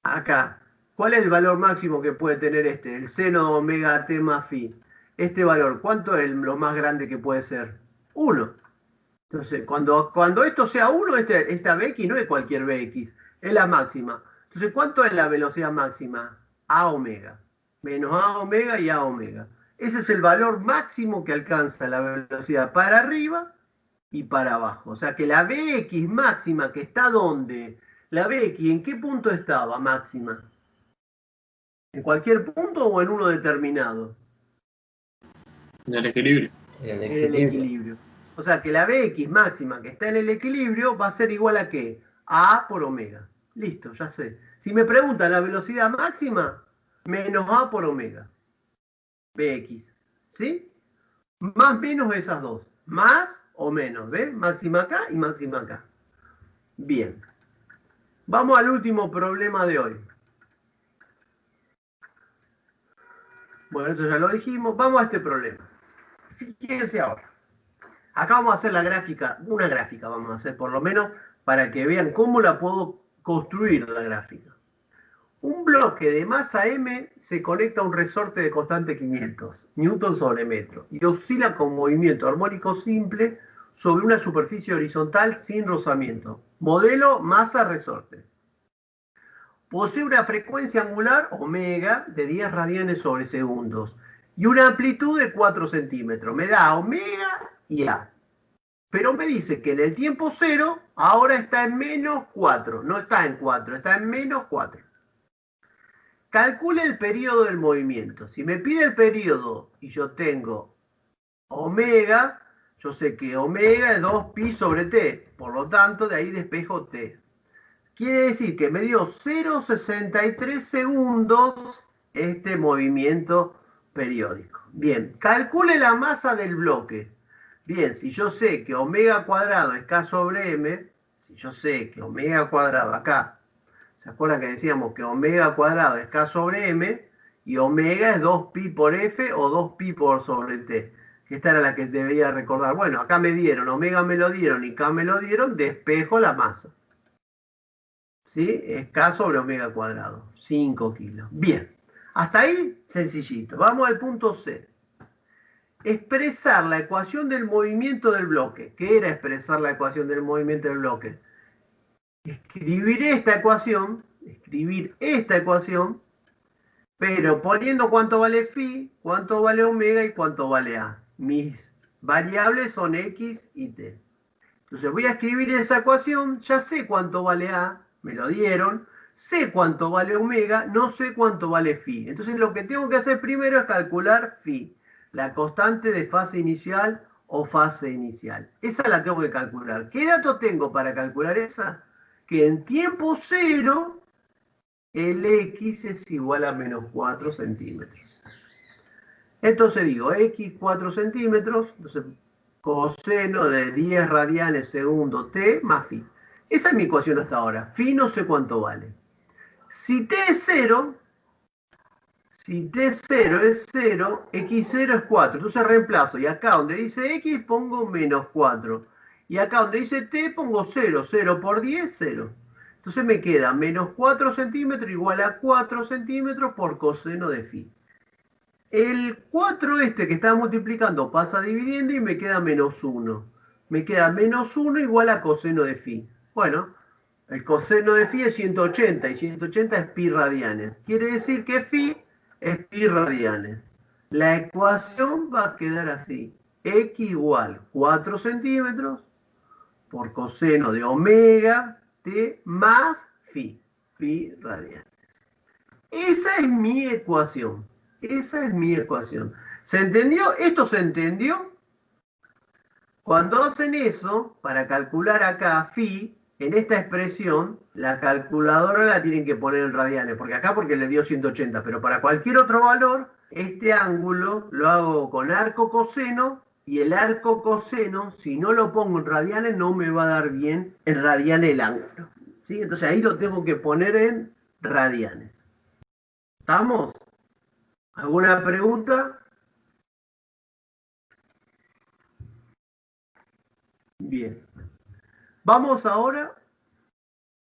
Acá, ¿cuál es el valor máximo que puede tener este? El seno de omega t más phi. Este valor, ¿cuánto es lo más grande que puede ser? 1. Entonces, cuando esto sea 1, esta Bx no es cualquier Bx, es la máxima. Entonces, ¿cuánto es la velocidad máxima? A omega. Menos a omega y a omega. Ese es el valor máximo que alcanza la velocidad para arriba y para abajo. O sea que la Bx máxima, que está ¿dónde? La Bx, ¿en qué punto estaba máxima? ¿En cualquier punto o en uno determinado? En el equilibrio. El En el equilibrio. O sea que la Bx máxima que está en el equilibrio va a ser igual a ¿qué? A A por omega. Listo, ya sé. Si me preguntan la velocidad máxima, menos A por omega. Bx. ¿Sí? Más menos esas dos. Más o menos. ¿Ves? Máxima acá y máxima acá. Bien. Vamos al último problema de hoy. Bueno, esto ya lo dijimos. Vamos a este problema. Fíjense ahora. Acá vamos a hacer la gráfica, una gráfica vamos a hacer por lo menos, para que vean cómo la puedo construir la gráfica. Un bloque de masa M se conecta a un resorte de constante 500 newton sobre metro y oscila con movimiento armónico simple sobre una superficie horizontal sin rozamiento. Modelo masa-resorte. Posee una frecuencia angular, omega, de 10 radianes sobre segundos y una amplitud de 4 centímetros. Me da omega y A. Pero me dice que en el tiempo cero ahora está en menos 4. No está en 4, está en menos 4. Calcule el periodo del movimiento. Si me pide el periodo y yo tengo omega, yo sé que omega es 2pi sobre t. Por lo tanto, de ahí despejo t. Quiere decir que me dio 0,63 segundos este movimiento periódico. Bien, calcule la masa del bloque. Bien, si yo sé que omega cuadrado es k sobre m, si yo sé que omega cuadrado acá, ¿se acuerdan que decíamos que omega cuadrado es k sobre m y omega es 2pi por f o 2pi por sobre t? Que esta era la que debía recordar. Bueno, acá me dieron, omega me lo dieron y k me lo dieron, despejo la masa. ¿Sí? Es k sobre omega cuadrado, 5 kilos. Bien, hasta ahí sencillito. Vamos al punto C. Expresar la ecuación del movimiento del bloque. ¿Qué era expresar la ecuación del movimiento del bloque? Escribir esta ecuación, pero poniendo cuánto vale phi, cuánto vale omega y cuánto vale a. Mis variables son x y t. Entonces voy a escribir esa ecuación, ya sé cuánto vale a, me lo dieron, sé cuánto vale omega, no sé cuánto vale phi. Entonces lo que tengo que hacer primero es calcular phi, la constante de fase inicial o fase inicial. Esa la tengo que calcular. ¿Qué datos tengo para calcular esa? Que en tiempo cero el x es igual a menos 4 centímetros. Entonces digo, x 4 centímetros, entonces coseno de 10 radianes segundo t más phi. Esa es mi ecuación hasta ahora. Phi no sé cuánto vale. Si t es 0, es 0, x0 es 4. Entonces reemplazo. Y acá donde dice x pongo menos 4. Y acá donde dice t pongo 0. 0 por 10, 0. Entonces me queda menos 4 centímetros igual a 4 centímetros por coseno de phi. El 4 que está multiplicando pasa dividiendo y me queda menos 1. Me queda menos 1 igual a coseno de phi. Bueno, el coseno de phi es 180 y 180 es pi radianes. Quiere decir que phi es pi radianes. La ecuación va a quedar así. X igual 4 centímetros por coseno de omega t más phi radianes. Esa es mi ecuación. Esa es mi ecuación. ¿Se entendió? ¿Esto se entendió? Cuando hacen eso, para calcular acá phi, en esta expresión, la calculadora la tienen que poner en radianes, porque acá porque le dio 180, pero para cualquier otro valor, este ángulo lo hago con arco coseno, y el arco coseno, si no lo pongo en radianes, no me va a dar bien en radianes el ángulo. ¿Sí? Entonces ahí lo tengo que poner en radianes. ¿Estamos? ¿Alguna pregunta? Bien. Vamos ahora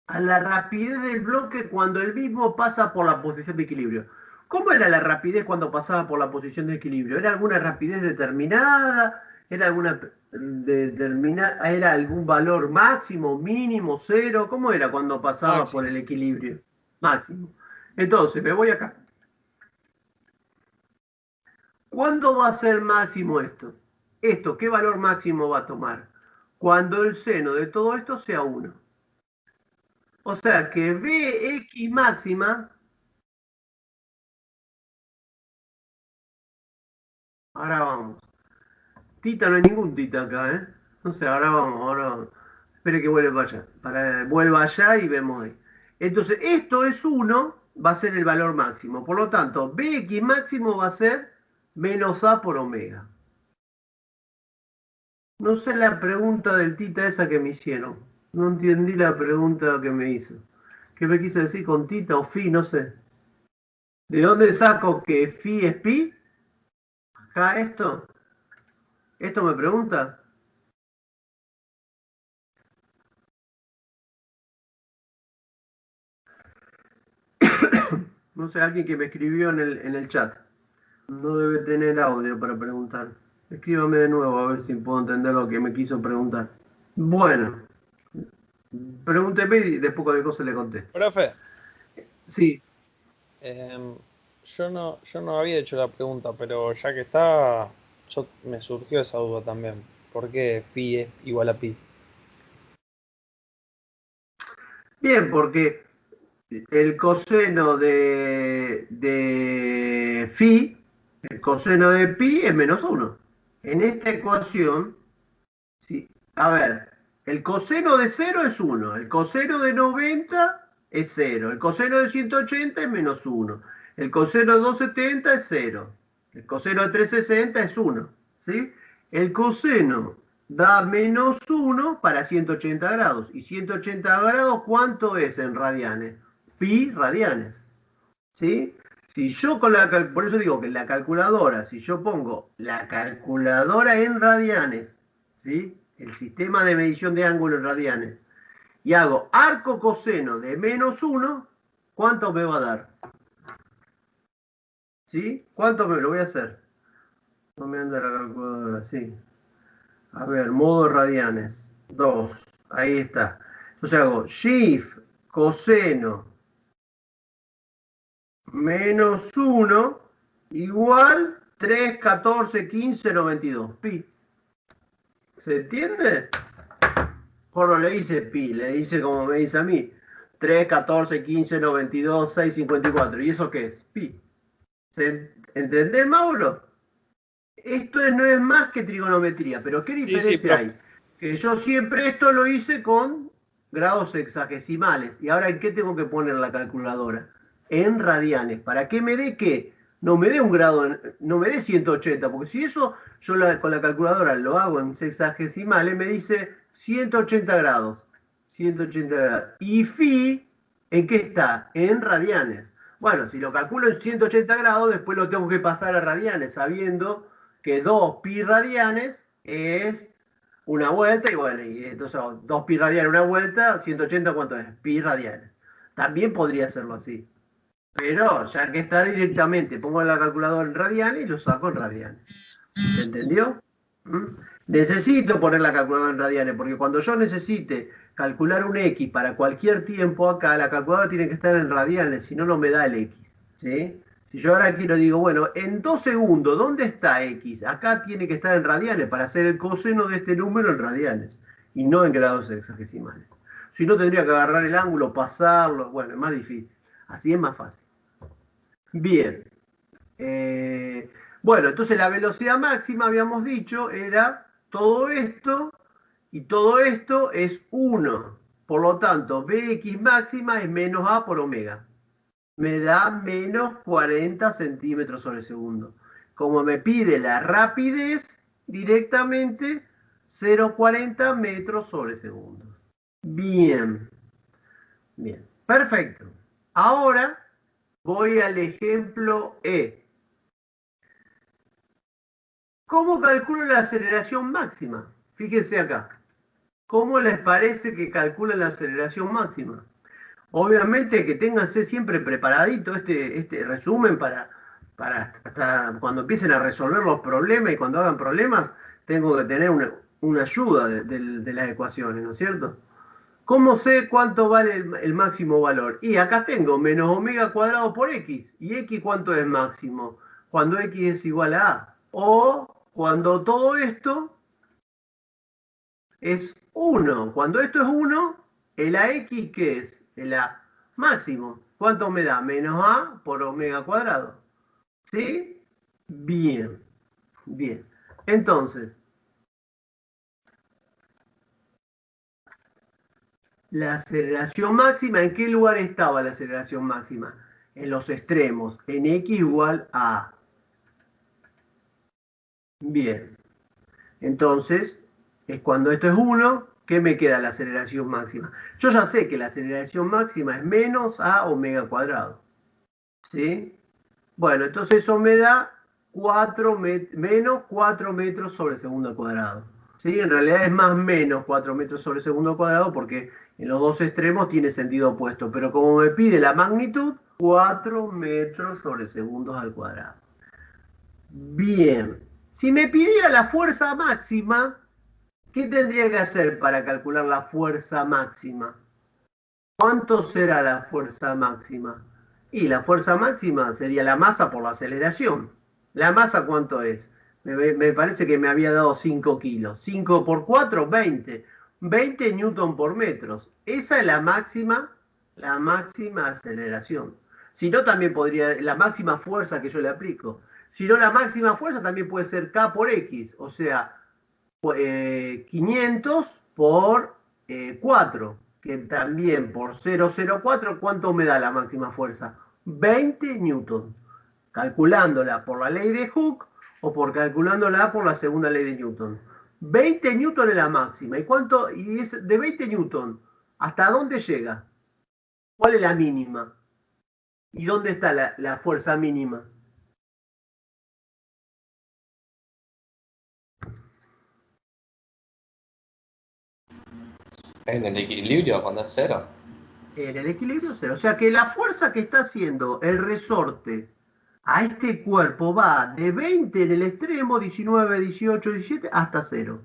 a la rapidez del bloque cuando el mismo pasa por la posición de equilibrio. ¿Cómo era la rapidez cuando pasaba por la posición de equilibrio? ¿Era alguna rapidez determinada? ¿Era ¿Era algún valor máximo, mínimo, cero? ¿Cómo era cuando pasaba Máximo. por el equilibrio? Máximo. Entonces, me voy acá. ¿Cuándo va a ser máximo esto? Esto, ¿qué valor máximo va a tomar? Cuando el seno de todo esto sea 1. O sea que Bx máxima, ahora vamos. Tita, no hay ningún tita acá, ¿eh? No sé, ahora vamos. Espere que vuelva allá. Vuelva allá y vemos ahí. Entonces, esto es 1, va a ser el valor máximo. Por lo tanto, Bx máximo va a ser menos A por omega. No sé la pregunta del tita esa que me hicieron. No entendí la pregunta que me hizo. ¿Qué me quiso decir con tita o phi? No sé. ¿De dónde saco que phi es pi? Acá esto. ¿Esto me pregunta? No sé, alguien que me escribió en el chat. No debe tener audio para preguntar. Escríbame de nuevo a ver si puedo entender lo que me quiso preguntar. Bueno, pregúnteme y después cualquier cosa le contesto. Profe, Sí, yo no había hecho la pregunta, pero ya que está, me surgió esa duda también. ¿Por qué phi es igual a pi? bien, porque el coseno de phi, el coseno de pi es menos 1. En esta ecuación, sí, a ver, el coseno de 0 es 1, el coseno de 90 es 0, el coseno de 180 es menos 1, el coseno de 270 es 0, el coseno de 360 es 1, ¿sí? El coseno da menos 1 para 180 grados. ¿Y 180 grados cuánto es en radianes? Pi radianes, ¿sí? Si yo por eso digo que la calculadora, si yo pongo la calculadora en radianes, ¿sí? El sistema de medición de ángulo en radianes, y hago arco coseno de menos 1, ¿cuánto me va a dar? ¿Sí? ¿Cuánto me lo voy a hacer? No me anda la calculadora, sí. A ver, modo radianes, 2, ahí está. Entonces hago shift coseno menos 1 igual 3, 14, 15, 92. Pi. ¿Se entiende? Por no le dice pi, le dice como me dice a mí. 3, 14, 15, 92, 6, 54. ¿Y eso qué es? Pi. ¿Entendés, Mauro? Esto no es más que trigonometría, pero ¿qué diferencia hay? Que yo siempre esto lo hice con grados sexagesimales. ¿Y ahora en qué tengo que poner la calculadora? En radianes. ¿Para qué me dé qué? No me dé un grado, no me dé 180, porque si eso yo con la calculadora lo hago en sexagesimales, me dice 180 grados. 180 grados. ¿Y phi en qué está? En radianes. Bueno, si lo calculo en 180 grados, después lo tengo que pasar a radianes, sabiendo que 2 pi radianes es una vuelta, y bueno, y entonces 2 pi radianes una vuelta, 180 ¿cuánto es? Pi radianes. También podría hacerlo así. Pero ya que está directamente, pongo la calculadora en radianes y lo saco en radianes. ¿Se entendió? Necesito poner la calculadora en radianes, porque cuando yo necesite calcular un X para cualquier tiempo acá, la calculadora tiene que estar en radianes, si no, no me da el X. ¿Sí? Si yo ahora quiero digo, bueno, en 2 segundos, ¿dónde está X? Acá tiene que estar en radianes para hacer el coseno de este número en radianes y no en grados sexagesimales. Si no, tendría que agarrar el ángulo, pasarlo, bueno, es más difícil. Así es más fácil. Bien. Bueno, entonces la velocidad máxima, habíamos dicho, era todo esto, y todo esto es 1. Por lo tanto, Bx máxima es menos A por omega. Me da menos 40 centímetros sobre segundo. Como me pide la rapidez, directamente 0,40 metros sobre segundo. Bien. Bien. Perfecto. Ahora voy al ejemplo E. ¿Cómo calculo la aceleración máxima? Fíjense acá. ¿Cómo les parece que calcula la aceleración máxima? Obviamente que ténganse siempre preparadito este resumen para hasta cuando empiecen a resolver los problemas, y cuando hagan problemas tengo que tener una ayuda de las ecuaciones, ¿no es cierto? ¿Cómo sé cuánto vale el máximo valor? Y acá tengo menos omega cuadrado por x. ¿Y x cuánto es máximo? Cuando x es igual a a. O cuando todo esto es 1. Cuando esto es 1, el ax, ¿qué es? El a máximo. ¿Cuánto me da? Menos a por omega cuadrado. ¿Sí? Bien. Bien. Entonces, la aceleración máxima, ¿en qué lugar estaba la aceleración máxima? En los extremos, en x igual a a. Bien. Entonces, es cuando esto es 1, ¿qué me queda la aceleración máxima? Yo ya sé que la aceleración máxima es menos a omega cuadrado. ¿Sí? Bueno, entonces eso me da menos 4 metros sobre segundo al cuadrado. ¿Sí? En realidad es más menos 4 metros sobre segundo al cuadrado porque en los dos extremos tiene sentido opuesto. Pero como me pide la magnitud, 4 metros sobre segundos al cuadrado. Bien. Si me pidiera la fuerza máxima, ¿qué tendría que hacer para calcular la fuerza máxima? ¿Cuánto será la fuerza máxima? Y la fuerza máxima sería la masa por la aceleración. ¿La masa cuánto es? Me parece que me había dado 5 kilos. 5 por 4, 20. 20 newton por metros. Esa es la máxima aceleración. Si no, también podría, la máxima fuerza que yo le aplico. Si no, la máxima fuerza también puede ser K por X. O sea, 500 por 4. Que también por 0,04, ¿cuánto me da la máxima fuerza? 20 newton. Calculándola por la ley de Hooke o por calculándola por la segunda ley de Newton. 20 newton es la máxima. ¿Y es de 20 newton? ¿Hasta dónde llega? ¿Cuál es la mínima? ¿Y dónde está la fuerza mínima? En el equilibrio, cuando es cero. En el equilibrio cero. O sea que la fuerza que está haciendo el resorte a este cuerpo va de 20 en el extremo, 19, 18, 17, hasta 0.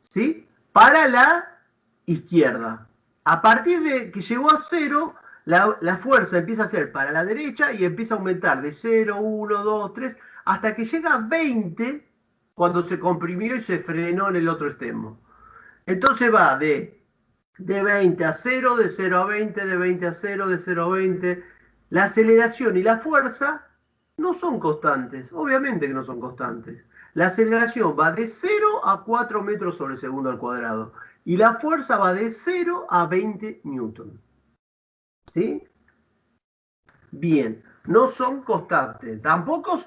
¿Sí? Para la izquierda. A partir de que llegó a 0, la fuerza empieza a ser para la derecha y empieza a aumentar de 0, 1, 2, 3, hasta que llega a 20 cuando se comprimió y se frenó en el otro extremo. Entonces va de 20 a 0, de 0 a 20, de 20 a 0, de 0 a 20. La aceleración y la fuerza no son constantes, obviamente que no son constantes. La aceleración va de 0 a 4 metros sobre segundo al cuadrado y la fuerza va de 0 a 20 newton. ¿Sí? Bien, no son constantes. Tampoco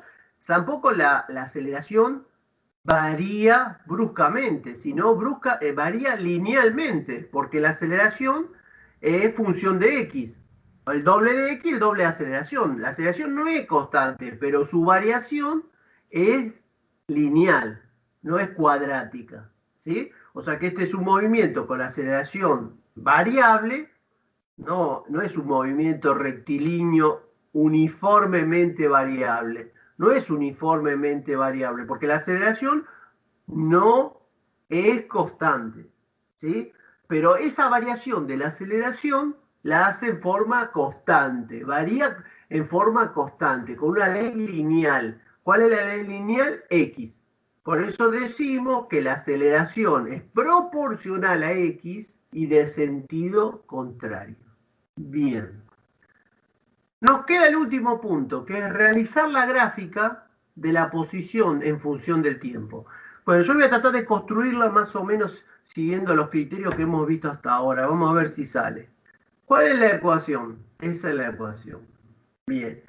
la aceleración varía bruscamente, sino varía linealmente, porque la aceleración es función de x. El doble de x, el doble de aceleración. La aceleración no es constante, pero su variación es lineal, no es cuadrática. ¿Sí? O sea que este es un movimiento con aceleración variable, no es un movimiento rectilíneo uniformemente variable. No es uniformemente variable, porque la aceleración no es constante, ¿sí? Pero esa variación de la aceleración la hace en forma constante, varía en forma constante, con una ley lineal. ¿Cuál es la ley lineal? X. Por eso decimos que la aceleración es proporcional a X y de sentido contrario. Bien. Nos queda el último punto, que es realizar la gráfica de la posición en función del tiempo. Bueno, yo voy a tratar de construirla más o menos siguiendo los criterios que hemos visto hasta ahora. Vamos a ver si sale. ¿Cuál es la ecuación? Esa es la ecuación. Bien.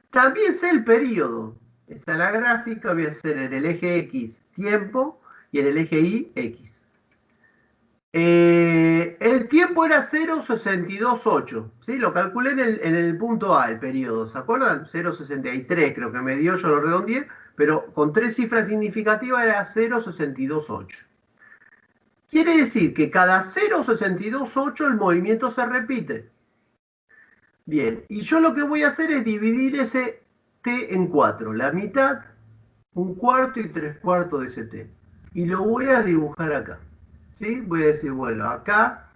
También sé el periodo. Esa es la gráfica. Voy a hacer en el eje X tiempo y en el eje Y X. El tiempo era 0,628, ¿sí? Lo calculé en el punto A, el periodo, ¿se acuerdan? 0,63 creo que me dio, yo lo redondeé, pero con 3 cifras significativas era 0,628. Quiere decir que cada 0,628 el movimiento se repite. Bien, y yo lo que voy a hacer es dividir ese t en 4, la mitad, 1/4 y 3/4 de ese t. Y lo voy a dibujar acá. ¿Sí? Voy a decir, bueno, acá,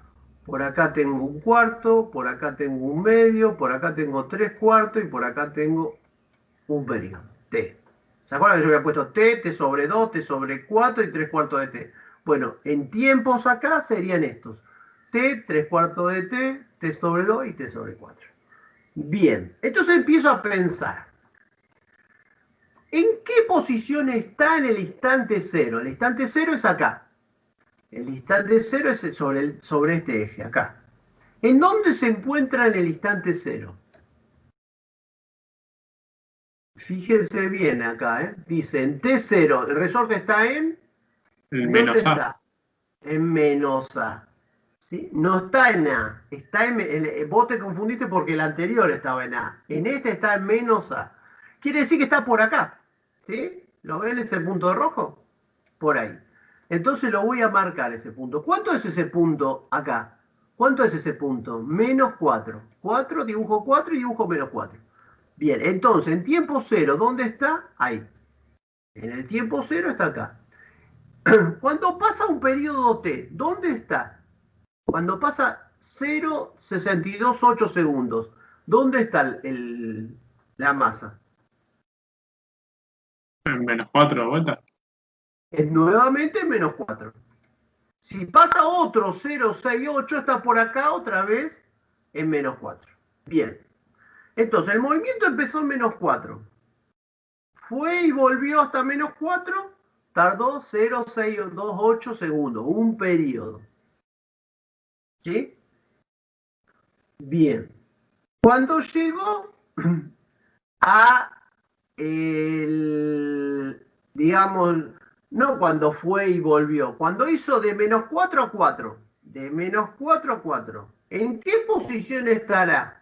por acá tengo 1/4, por acá tengo 1/2, por acá tengo 3/4 y por acá tengo un periodo, t. ¿Se acuerdan que yo había puesto t sobre 2, t sobre 4 y 3/4 de t? Bueno, en tiempos acá serían estos. T, 3/4 de t, t sobre 2 y t sobre 4. Bien, entonces empiezo a pensar. ¿En qué posición está en el instante 0? El instante 0 es acá. El instante 0 es sobre este eje, acá. ¿En dónde se encuentra en el instante 0? Fíjense bien acá, ¿eh? Dice en T0, el resorte está en... Menos A. Está? En menos A. ¿Sí? No está en A. Está vos te confundiste porque el anterior estaba en A. En este está en menos A. Quiere decir que está por acá. ¿Sí? ¿Lo ven ese punto rojo? Por ahí. Entonces lo voy a marcar ese punto. ¿Cuánto es ese punto acá? ¿Cuánto es ese punto? Menos 4. 4, dibujo 4 y dibujo menos 4. Bien, entonces en tiempo 0, ¿dónde está? Ahí. En el tiempo cero está acá. Cuando pasa un periodo t, ¿dónde está? Cuando pasa 0,628 segundos, ¿dónde está la masa? En -4 de vuelta. Es nuevamente menos 4. Si pasa otro 0,68, está por acá otra vez en menos 4. Bien. Entonces, el movimiento empezó en menos 4. Fue y volvió hasta menos 4. Tardó 0,628 segundos. Un periodo. ¿Sí? Bien. Cuando llegó a digamos, no cuando fue y volvió, cuando hizo de menos 4 a 4, de menos 4 a 4, ¿en qué posición estará?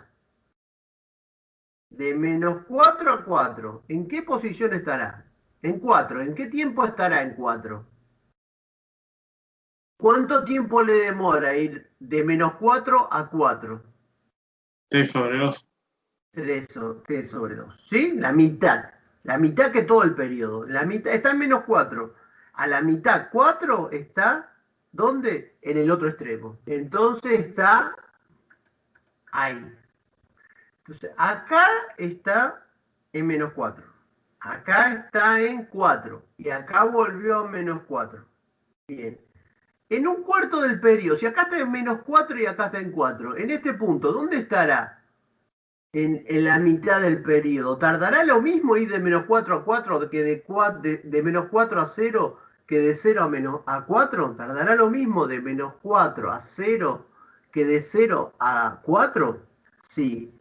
De menos 4 a 4, ¿en qué posición estará? En 4, ¿en qué tiempo estará en 4? ¿Cuánto tiempo le demora ir de menos 4 a 4? T sobre 2. 3 sobre 2, ¿sí? La mitad que todo el periodo. La mitad está en menos 4. A la mitad 4 está, ¿dónde? En el otro extremo. Entonces está ahí. Entonces acá está en menos 4. Acá está en 4. Y acá volvió a menos 4. Bien. En un cuarto del periodo, si acá está en menos 4 y acá está en 4, en este punto, ¿dónde estará? En la mitad del periodo. ¿Tardará lo mismo ir de menos 4 a 4 que de menos 4 a 0 que de 0 a 4? ¿Tardará lo mismo de menos 4 a 0 que de 0 a 4? Sí.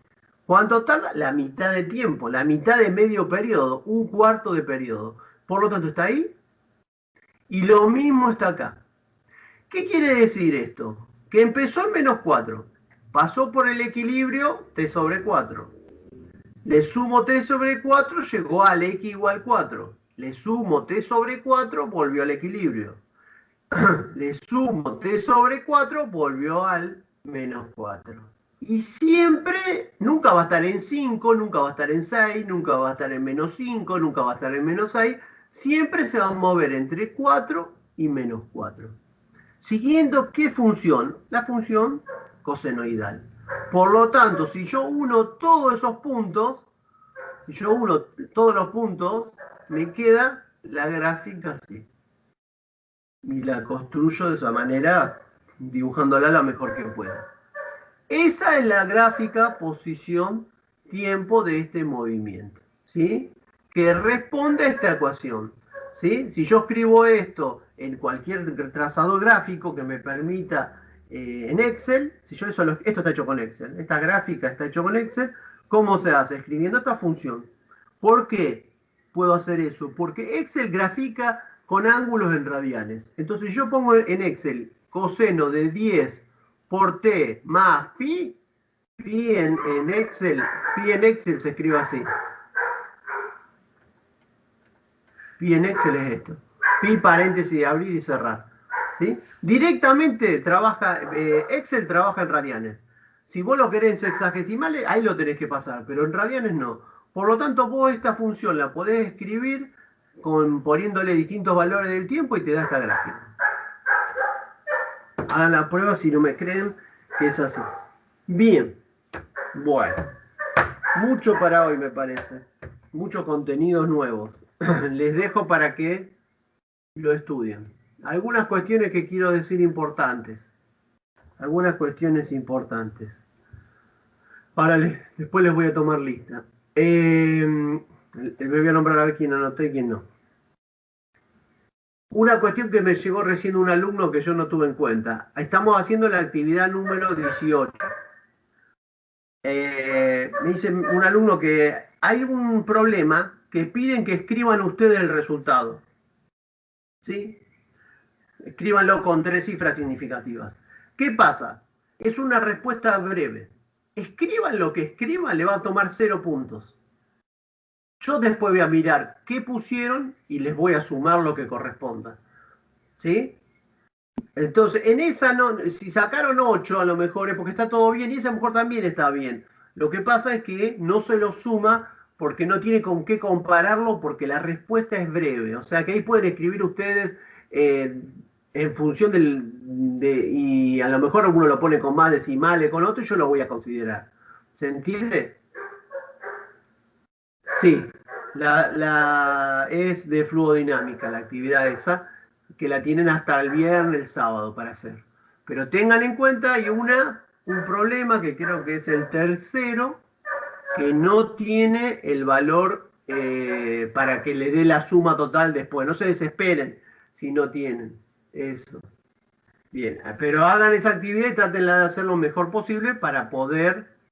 ¿Cuánto tarda? La mitad de tiempo, la mitad de medio periodo, un cuarto de periodo. Por lo tanto, está ahí. Y lo mismo está acá. ¿Qué quiere decir esto? Que empezó en menos 4. Pasó por el equilibrio t sobre 4. Le sumo t sobre 4, llegó al x igual 4. Le sumo t sobre 4, volvió al equilibrio. Le sumo t sobre 4, volvió al menos 4. Y siempre, nunca va a estar en 5, nunca va a estar en 6, nunca va a estar en menos 5, nunca va a estar en menos 6. Siempre se va a mover entre 4 y menos 4. Siguiendo, ¿qué función? La función cosenoidal. Por lo tanto, si yo uno todos esos puntos, me queda la gráfica así. Y la construyo de esa manera, dibujándola lo mejor que pueda. Esa es la gráfica posición-tiempo de este movimiento, ¿sí? Que responde a esta ecuación, ¿sí? Si yo escribo esto en cualquier trazador gráfico que me permita en Excel, si yo esto está hecho con Excel, esta gráfica está hecho con Excel, ¿cómo se hace? Escribiendo esta función. ¿Por qué puedo hacer eso? Porque Excel grafica con ángulos en radianes. Entonces yo pongo en Excel coseno de 10 por t más pi, pi en Excel se escribe así. Pi en Excel es esto. Pi paréntesis, abrir y cerrar. ¿Sí? Directamente Excel trabaja en radianes. Si vos lo querés en sexagesimales, ahí lo tenés que pasar, pero en radianes no. Por lo tanto, vos esta función la podés escribir poniéndole distintos valores del tiempo y te da esta gráfica. Hagan la prueba si no me creen que es así. Bien. Bueno. Mucho para hoy me parece. Muchos contenidos nuevos. Les dejo para que lo estudien. Algunas cuestiones que quiero decir importantes. Algunas cuestiones importantes. Ahora después les voy a tomar lista. Me voy a nombrar a ver quién anoté y quién no. Una cuestión que me llegó recién un alumno que yo no tuve en cuenta. Estamos haciendo la actividad número 18. Me dice un alumno que hay un problema que piden que escriban ustedes el resultado. ¿Sí? Escríbanlo con 3 cifras significativas. ¿Qué pasa? Es una respuesta breve. Escriban lo que escriban, le va a tomar 0 puntos. Yo después voy a mirar qué pusieron y les voy a sumar lo que corresponda. ¿Sí? Entonces, en esa, si sacaron 8 a lo mejor es porque está todo bien y esa a lo mejor también está bien. Lo que pasa es que no se lo suma porque no tiene con qué compararlo, porque la respuesta es breve. O sea que ahí pueden escribir ustedes en función y a lo mejor alguno lo pone con más decimales, con otro, y yo lo voy a considerar. ¿Se entiende? Sí, es de fluidodinámica la actividad esa, que la tienen hasta el viernes, el sábado para hacer. Pero tengan en cuenta, hay un problema que creo que es el tercero, que no tiene el valor para que le dé la suma total después. No se desesperen si no tienen eso. Bien, pero hagan esa actividad y traten de hacer lo mejor posible para poder